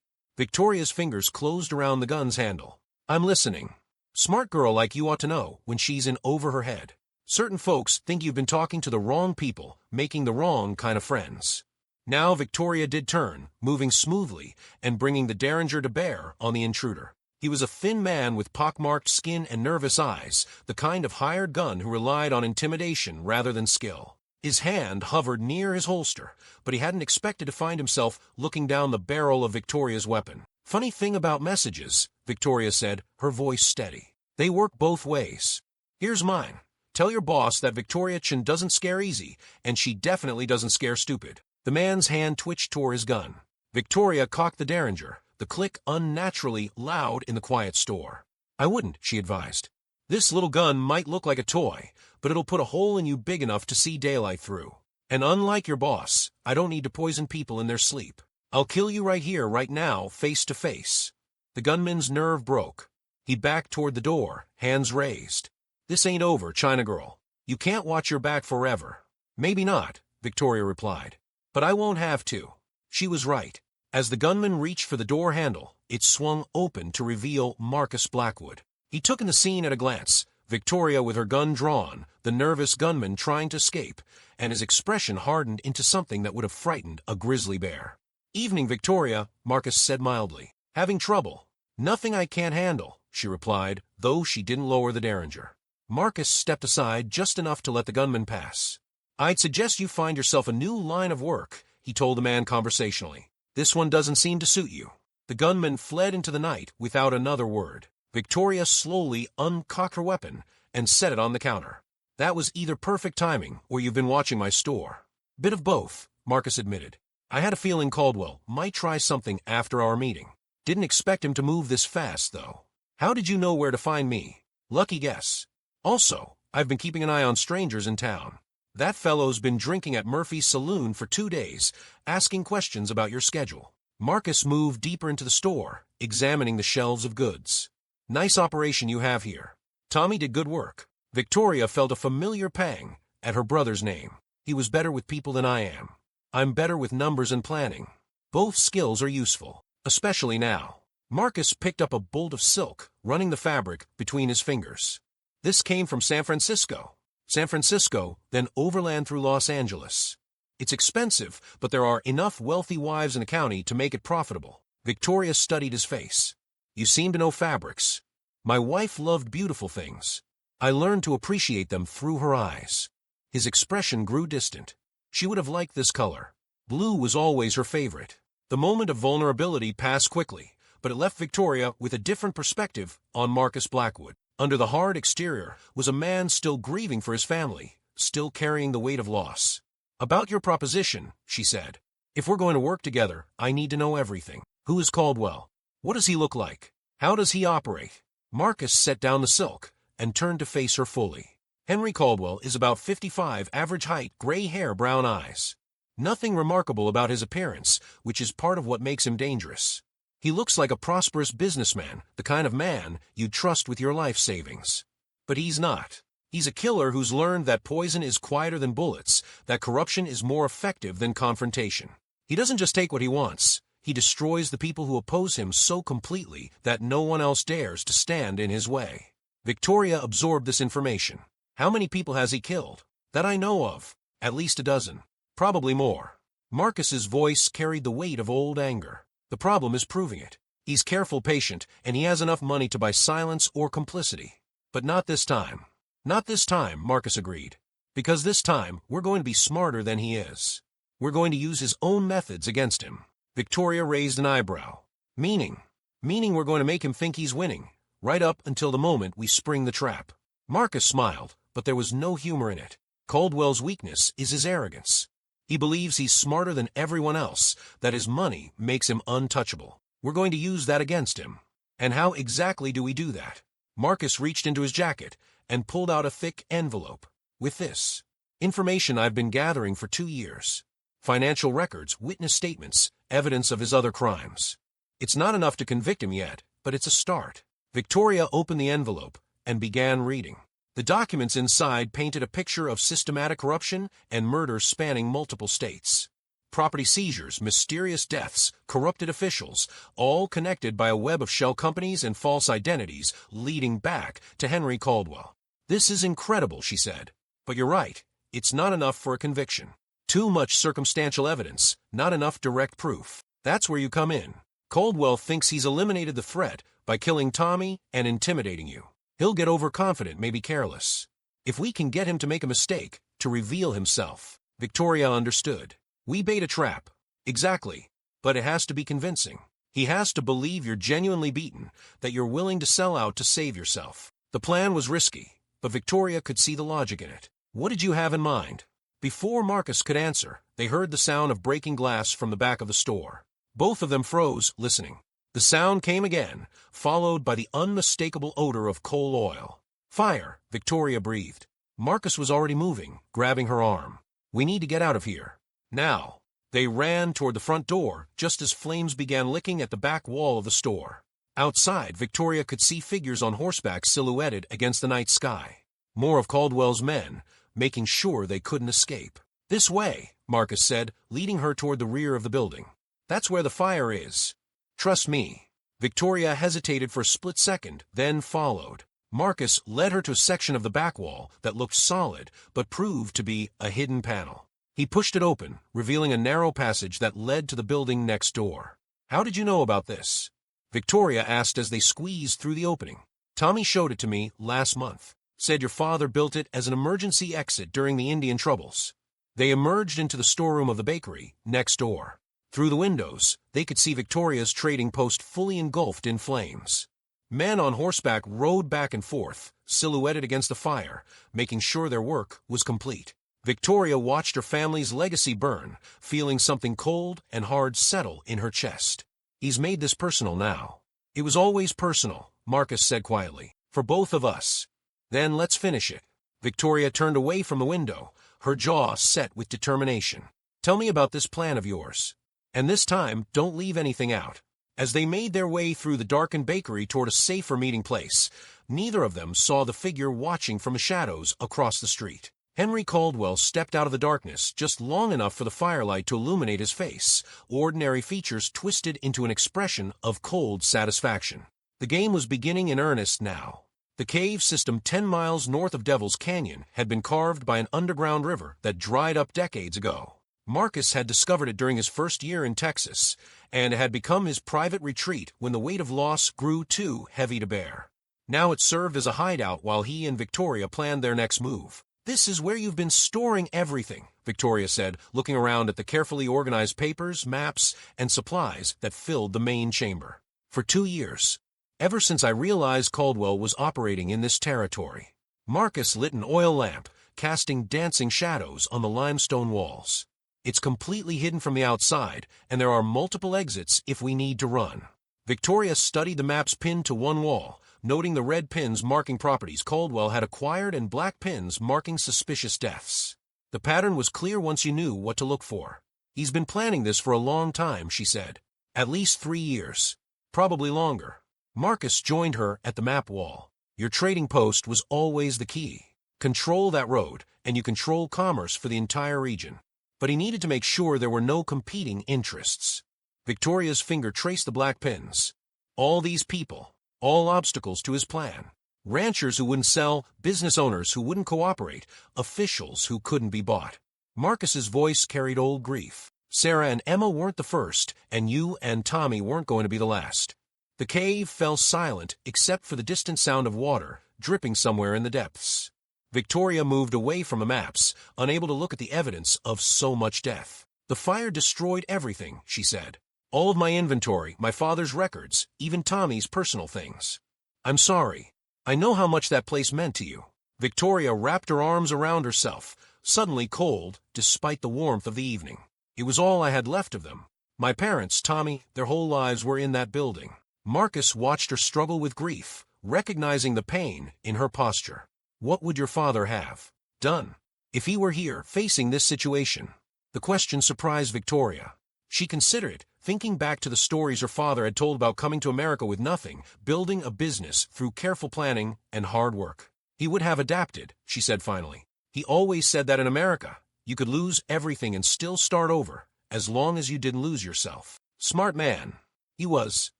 Victoria's fingers closed around the gun's handle. "I'm listening. Smart girl like you ought to know when she's in over her head. Certain folks think you've been talking to the wrong people, making the wrong kind of friends." Now Victoria did turn, moving smoothly and bringing the derringer to bear on the intruder. He was a thin man with pockmarked skin and nervous eyes, the kind of hired gun who relied on intimidation rather than skill. His hand hovered near his holster, but he hadn't expected to find himself looking down the barrel of Victoria's weapon. "Funny thing about messages," Victoria said, her voice steady. "They work both ways. Here's mine. Tell your boss that Victoria Chen doesn't scare easy, and she definitely doesn't scare stupid." The man's hand twitched toward his gun. Victoria cocked the derringer, the click unnaturally loud in the quiet store. "I wouldn't," she advised. "This little gun might look like a toy, but it'll put a hole in you big enough to see daylight through. And unlike your boss, I don't need to poison people in their sleep. I'll kill you right here, right now, face to face." The gunman's nerve broke. He backed toward the door, hands raised. "This ain't over, China girl. You can't watch your back forever." "Maybe not," Victoria replied. "But I won't have to." She was right. As the gunman reached for the door handle, it swung open to reveal Marcus Blackwood. He took in the scene at a glance, Victoria with her gun drawn, the nervous gunman trying to escape, and his expression hardened into something that would have frightened a grizzly bear. "Evening, Victoria," Marcus said mildly. "Having trouble?" "Nothing I can't handle," she replied, though she didn't lower the derringer. Marcus stepped aside just enough to let the gunman pass. "I'd suggest you find yourself a new line of work," he told the man conversationally. "This one doesn't seem to suit you." The gunman fled into the night without another word. Victoria slowly uncocked her weapon and set it on the counter. "That was either perfect timing or you've been watching my store." "Bit of both," Marcus admitted. "I had a feeling Caldwell might try something after our meeting. Didn't expect him to move this fast, though." "How did you know where to find me?" "Lucky guess. Also, I've been keeping an eye on strangers in town. That fellow's been drinking at Murphy's saloon for 2 days, asking questions about your schedule." Marcus moved deeper into the store, examining the shelves of goods. "Nice operation you have here. Tommy did good work." Victoria felt a familiar pang at her brother's name. "He was better with people than I am. I'm better with numbers and planning. Both skills are useful, especially now." Marcus picked up a bolt of silk, running the fabric between his fingers. "This came from San Francisco." "San Francisco, then overland through Los Angeles. It's expensive, but there are enough wealthy wives in the county to make it profitable." Victoria studied his face. "You seem to know fabrics." "My wife loved beautiful things. I learned to appreciate them through her eyes." His expression grew distant. She would have liked this color. Blue was always her favorite. The moment of vulnerability passed quickly, but it left Victoria with a different perspective on Marcus Blackwood. Under the hard exterior was a man still grieving for his family, still carrying the weight of loss. "About your proposition," she said. "If we're going to work together, I need to know everything. Who is Caldwell? What does he look like? How does he operate?" Marcus set down the silk and turned to face her fully. "Henry Caldwell is about 55, average height, gray hair, brown eyes. Nothing remarkable about his appearance, which is part of what makes him dangerous. He looks like a prosperous businessman, the kind of man you'd trust with your life savings. But he's not. He's a killer who's learned that poison is quieter than bullets, that corruption is more effective than confrontation. He doesn't just take what he wants. He destroys the people who oppose him so completely that no one else dares to stand in his way." Victoria absorbed this information. "How many people has he killed?" "That I know of. At least a dozen. Probably more." Marcus's voice carried the weight of old anger. "The problem is proving it. He's careful, patient, and he has enough money to buy silence or complicity. But not this time." "Not this time," Marcus agreed. "Because this time, we're going to be smarter than he is. We're going to use his own methods against him." Victoria raised an eyebrow. "Meaning?" "Meaning we're going to make him think he's winning, right up until the moment we spring the trap." Marcus smiled, but there was no humor in it. "Caldwell's weakness is his arrogance. He believes he's smarter than everyone else, that his money makes him untouchable. We're going to use that against him. And how exactly do we do that?" Marcus reached into his jacket and pulled out a thick envelope. "With this." Information I've been gathering for 2 years. Financial records, witness statements, evidence of his other crimes. It's not enough to convict him yet, but it's a start. Victoria opened the envelope and began reading. The documents inside painted a picture of systematic corruption and murder spanning multiple states. Property seizures, mysterious deaths, corrupted officials, all connected by a web of shell companies and false identities leading back to Henry Caldwell. "This is incredible," she said. "But you're right. It's not enough for a conviction. Too much circumstantial evidence, not enough direct proof. That's where you come in. Caldwell thinks he's eliminated the threat by killing Tommy and intimidating you. He'll get overconfident, maybe careless. If we can get him to make a mistake, to reveal himself." Victoria understood. "We bait a trap." "Exactly. But it has to be convincing. He has to believe you're genuinely beaten, that you're willing to sell out to save yourself." The plan was risky, but Victoria could see the logic in it. "What did you have in mind?" Before Marcus could answer, they heard the sound of breaking glass from the back of the store. Both of them froze, listening. The sound came again, followed by the unmistakable odor of coal oil. "Fire," Victoria breathed. Marcus was already moving, grabbing her arm. "We need to get out of here. Now." They ran toward the front door, just as flames began licking at the back wall of the store. Outside, Victoria could see figures on horseback silhouetted against the night sky. More of Caldwell's men, making sure they couldn't escape. "This way," Marcus said, leading her toward the rear of the building. "That's where the fire is. Trust me." Victoria hesitated for a split second, then followed. Marcus led her to a section of the back wall that looked solid, but proved to be a hidden panel. He pushed it open, revealing a narrow passage that led to the building next door. "How did you know about this?" Victoria asked as they squeezed through the opening. "Tommy showed it to me last month. Said your father built it as an emergency exit during the Indian troubles." They emerged into the storeroom of the bakery next door. Through the windows, they could see Victoria's trading post fully engulfed in flames. Men on horseback rode back and forth, silhouetted against the fire, making sure their work was complete. Victoria watched her family's legacy burn, feeling something cold and hard settle in her chest. "He's made this personal now." "It was always personal," Marcus said quietly, "for both of us." "Then let's finish it." Victoria turned away from the window, her jaw set with determination. "Tell me about this plan of yours. And this time, don't leave anything out." As they made their way through the darkened bakery toward a safer meeting place, neither of them saw the figure watching from the shadows across the street. Henry Caldwell stepped out of the darkness just long enough for the firelight to illuminate his face, ordinary features twisted into an expression of cold satisfaction. The game was beginning in earnest now. The cave system 10 miles north of Devil's Canyon had been carved by an underground river that dried up decades ago. Marcus had discovered it during his first year in Texas, and it had become his private retreat when the weight of loss grew too heavy to bear. Now it served as a hideout while he and Victoria planned their next move. "This is where you've been storing everything," Victoria said, looking around at the carefully organized papers, maps, and supplies that filled the main chamber. "For 2 years. Ever since I realized Caldwell was operating in this territory." Marcus lit an oil lamp, casting dancing shadows on the limestone walls. "It's completely hidden from the outside, and there are multiple exits if we need to run." Victoria studied the maps pinned to one wall, noting the red pins marking properties Caldwell had acquired and black pins marking suspicious deaths. The pattern was clear once you knew what to look for. "He's been planning this for a long time," she said. "At least 3 years. Probably longer." Marcus joined her at the map wall. "Your trading post was always the key. Control that road, and you control commerce for the entire region." But he needed to make sure there were no competing interests. Victoria's finger traced the black pins. All these people, all obstacles to his plan. Ranchers who wouldn't sell, business owners who wouldn't cooperate, officials who couldn't be bought. Marcus's voice carried old grief. "Sarah and Emma weren't the first, and you and Tommy weren't going to be the last." The cave fell silent except for the distant sound of water dripping somewhere in the depths. Victoria moved away from the maps, unable to look at the evidence of so much death. "The fire destroyed everything," she said. "All of my inventory, my father's records, even Tommy's personal things. I'm sorry. I know how much that place meant to you." Victoria wrapped her arms around herself, suddenly cold despite the warmth of the evening. "It was all I had left of them. My parents, Tommy, their whole lives were in that building." Marcus watched her struggle with grief, recognizing the pain in her posture. "What would your father have done?" If he were here, facing this situation? The question surprised Victoria. She considered it, thinking back to the stories her father had told about coming to America with nothing, building a business through careful planning and hard work. He would have adapted, she said finally. He always said that in America, you could lose everything and still start over, as long as you didn't lose yourself. Smart man. He was.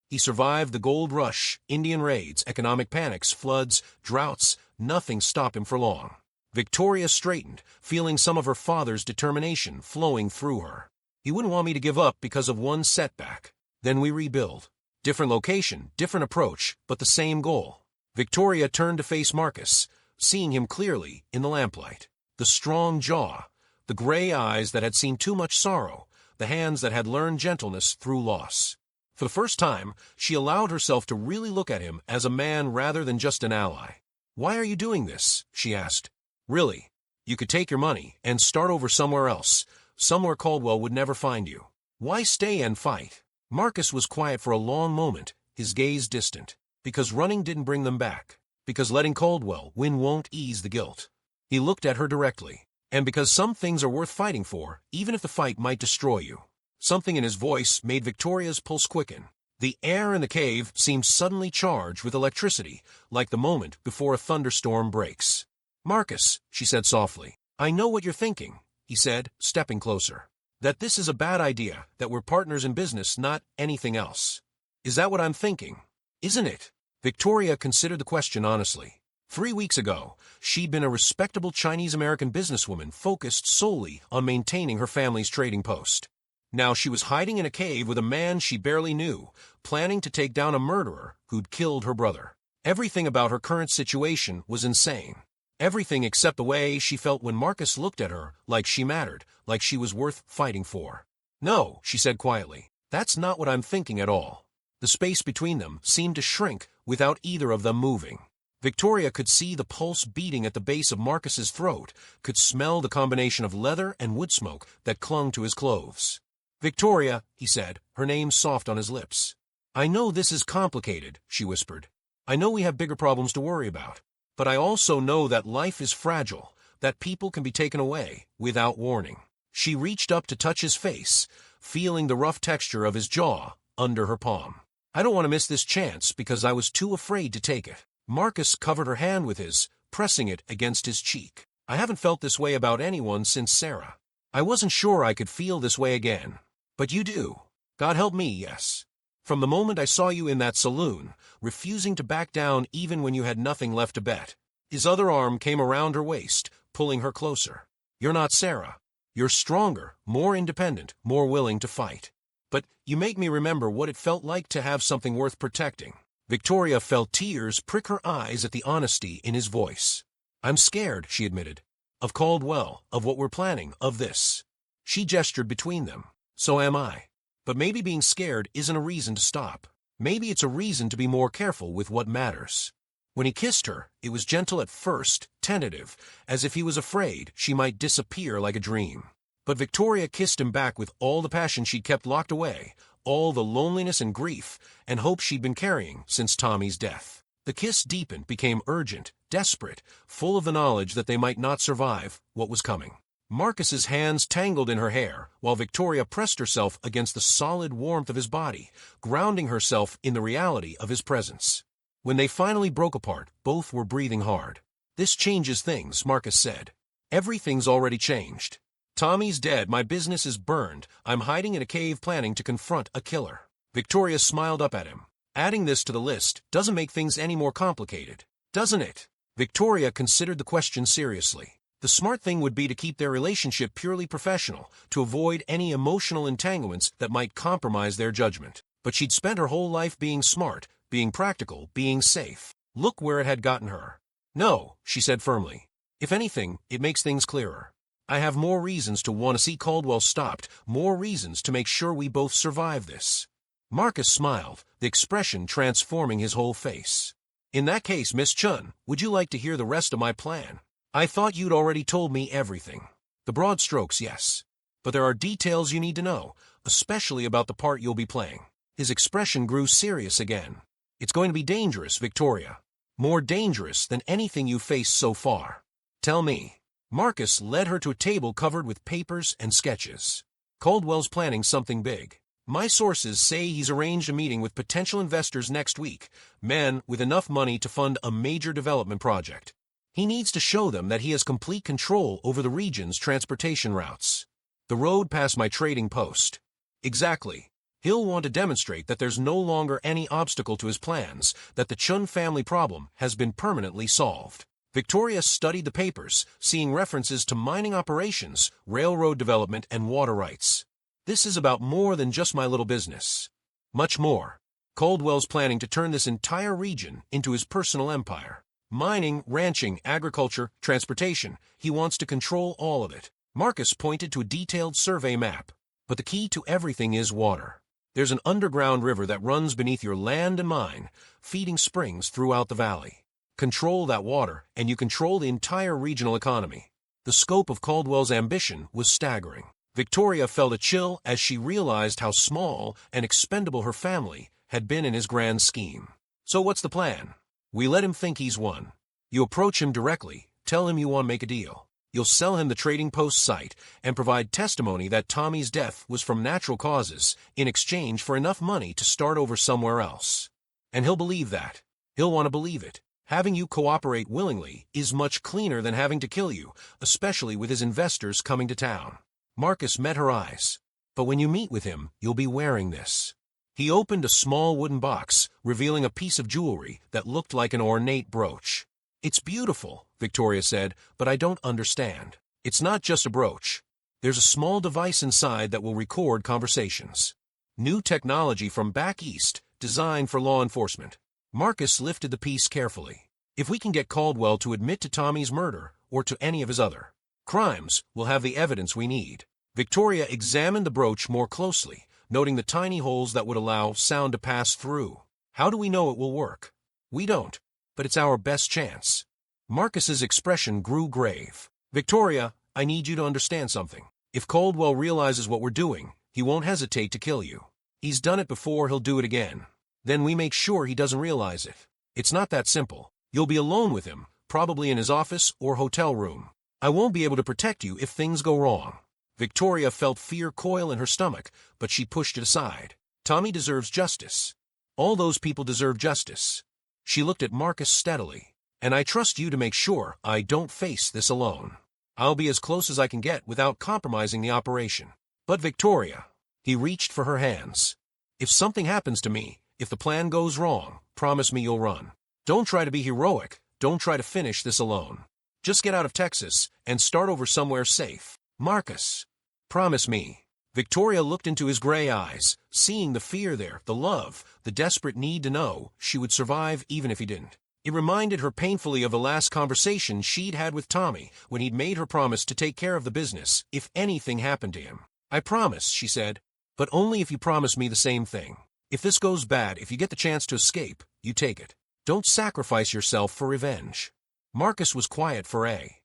He survived the gold rush, Indian raids, economic panics, floods, droughts. Nothing stopped him for long. Victoria straightened, feeling some of her father's determination flowing through her. He wouldn't want me to give up because of one setback. Then we rebuild. Different location, different approach, but the same goal. Victoria turned to face Marcus, seeing him clearly in the lamplight. The strong jaw, the gray eyes that had seen too much sorrow, the hands that had learned gentleness through loss. For the first time, she allowed herself to really look at him as a man rather than just an ally. "Why are you doing this?" she asked. "Really, you could take your money and start over somewhere else, somewhere Caldwell would never find you. Why stay and fight?" Marcus was quiet for a long moment, his gaze distant. Because running didn't bring them back. Because letting Caldwell win won't ease the guilt. He looked at her directly. And because some things are worth fighting for, even if the fight might destroy you. Something in his voice made Victoria's pulse quicken. The air in the cave seemed suddenly charged with electricity, like the moment before a thunderstorm breaks. "Marcus," she said softly, "I know what you're thinking," he said, stepping closer. "That this is a bad idea, that we're partners in business, not anything else. Is that what I'm thinking? Isn't it?" Victoria considered the question honestly. 3 weeks ago, she'd been a respectable Chinese-American businesswoman focused solely on maintaining her family's trading post. Now she was hiding in a cave with a man she barely knew, planning to take down a murderer who'd killed her brother. Everything about her current situation was insane. Everything except the way she felt when Marcus looked at her like she mattered, like she was worth fighting for. "No," she said quietly, "that's not what I'm thinking at all." The space between them seemed to shrink without either of them moving. Victoria could see the pulse beating at the base of Marcus's throat, could smell the combination of leather and wood smoke that clung to his clothes. "Victoria," he said, her name soft on his lips. "I know this is complicated," she whispered. "I know we have bigger problems to worry about. But I also know that life is fragile, that people can be taken away without warning." She reached up to touch his face, feeling the rough texture of his jaw under her palm. "I don't want to miss this chance because I was too afraid to take it." Marcus covered her hand with his, pressing it against his cheek. "I haven't felt this way about anyone since Sarah. I wasn't sure I could feel this way again. But you do. God help me, yes. From the moment I saw you in that saloon, refusing to back down even when you had nothing left to bet." His other arm came around her waist, pulling her closer. "You're not Sarah. You're stronger, more independent, more willing to fight. But you make me remember what it felt like to have something worth protecting." Victoria felt tears prick her eyes at the honesty in his voice. "I'm scared," she admitted. "Of Caldwell, of what we're planning, of this." She gestured between them. "So am I. But maybe being scared isn't a reason to stop. Maybe it's a reason to be more careful with what matters." When he kissed her, it was gentle at first, tentative, as if he was afraid she might disappear like a dream. But Victoria kissed him back with all the passion she'd kept locked away, all the loneliness and grief and hope she'd been carrying since Tommy's death. The kiss deepened, became urgent, desperate, full of the knowledge that they might not survive what was coming. Marcus's hands tangled in her hair, while Victoria pressed herself against the solid warmth of his body, grounding herself in the reality of his presence. When they finally broke apart, both were breathing hard. "This changes things," Marcus said. "Everything's already changed. Tommy's dead, my business is burned, I'm hiding in a cave planning to confront a killer." Victoria smiled up at him. "Adding this to the list doesn't make things any more complicated, doesn't it?" Victoria considered the question seriously. The smart thing would be to keep their relationship purely professional, to avoid any emotional entanglements that might compromise their judgment. But she'd spent her whole life being smart, being practical, being safe. Look where it had gotten her. "No," she said firmly. "If anything, it makes things clearer. I have more reasons to want to see Caldwell stopped, more reasons to make sure we both survive this." Marcus smiled, the expression transforming his whole face. "In that case, Miss Chen, would you like to hear the rest of my plan? I thought you'd already told me everything. The broad strokes, yes. But there are details you need to know, especially about the part you'll be playing." His expression grew serious again. "It's going to be dangerous, Victoria. More dangerous than anything you've faced so far. Tell me." Marcus led her to a table covered with papers and sketches. Caldwell's planning something big. My sources say he's arranged a meeting with potential investors next week, men with enough money to fund a major development project. He needs to show them that he has complete control over the region's transportation routes. The road past my trading post. Exactly. He'll want to demonstrate that there's no longer any obstacle to his plans, that the Chen family problem has been permanently solved. Victoria studied the papers, seeing references to mining operations, railroad development, and water rights. This is about more than just my little business. Much more. Caldwell's planning to turn this entire region into his personal empire. Mining, ranching, agriculture, transportation. He wants to control all of it. Marcus pointed to a detailed survey map. But the key to everything is water. There's an underground river that runs beneath your land and mine, feeding springs throughout the valley. Control that water, and you control the entire regional economy. The scope of Caldwell's ambition was staggering. Victoria felt a chill as she realized how small and expendable her family had been in his grand scheme. So what's the plan? We let him think he's won. You approach him directly, tell him you want to make a deal. You'll sell him the trading post site and provide testimony that Tommy's death was from natural causes in exchange for enough money to start over somewhere else. And he'll believe that. He'll want to believe it. Having you cooperate willingly is much cleaner than having to kill you, especially with his investors coming to town. Marcus met her eyes. But when you meet with him, you'll be wearing this. He opened a small wooden box, revealing a piece of jewelry that looked like an ornate brooch. It's beautiful, Victoria said, but I don't understand. It's not just a brooch. There's a small device inside that will record conversations. New technology from back east, designed for law enforcement. Marcus lifted the piece carefully. If we can get Caldwell to admit to Tommy's murder, or to any of his other crimes, we'll have the evidence we need. Victoria examined the brooch more closely, noting the tiny holes that would allow sound to pass through. How do we know it will work? We don't, but it's our best chance. Marcus's expression grew grave. Victoria, I need you to understand something. If Caldwell realizes what we're doing, he won't hesitate to kill you. He's done it before, he'll do it again. Then we make sure he doesn't realize it. It's not that simple. You'll be alone with him, probably in his office or hotel room. I won't be able to protect you if things go wrong. Victoria felt fear coil in her stomach, but she pushed it aside. Tommy deserves justice. All those people deserve justice. She looked at Marcus steadily. And I trust you to make sure I don't face this alone. I'll be as close as I can get without compromising the operation. But Victoria, he reached for her hands. If something happens to me, if the plan goes wrong, promise me you'll run. Don't try to be heroic. Don't try to finish this alone. Just get out of Texas and start over somewhere safe. Marcus, promise me. Victoria looked into his gray eyes, seeing the fear there, the love, the desperate need to know she would survive even if he didn't. It reminded her painfully of the last conversation she'd had with Tommy when he'd made her promise to take care of the business if anything happened to him. I promise, she said, but only if you promise me the same thing. If this goes bad, if you get the chance to escape, you take it. Don't sacrifice yourself for revenge. Marcus was quiet for a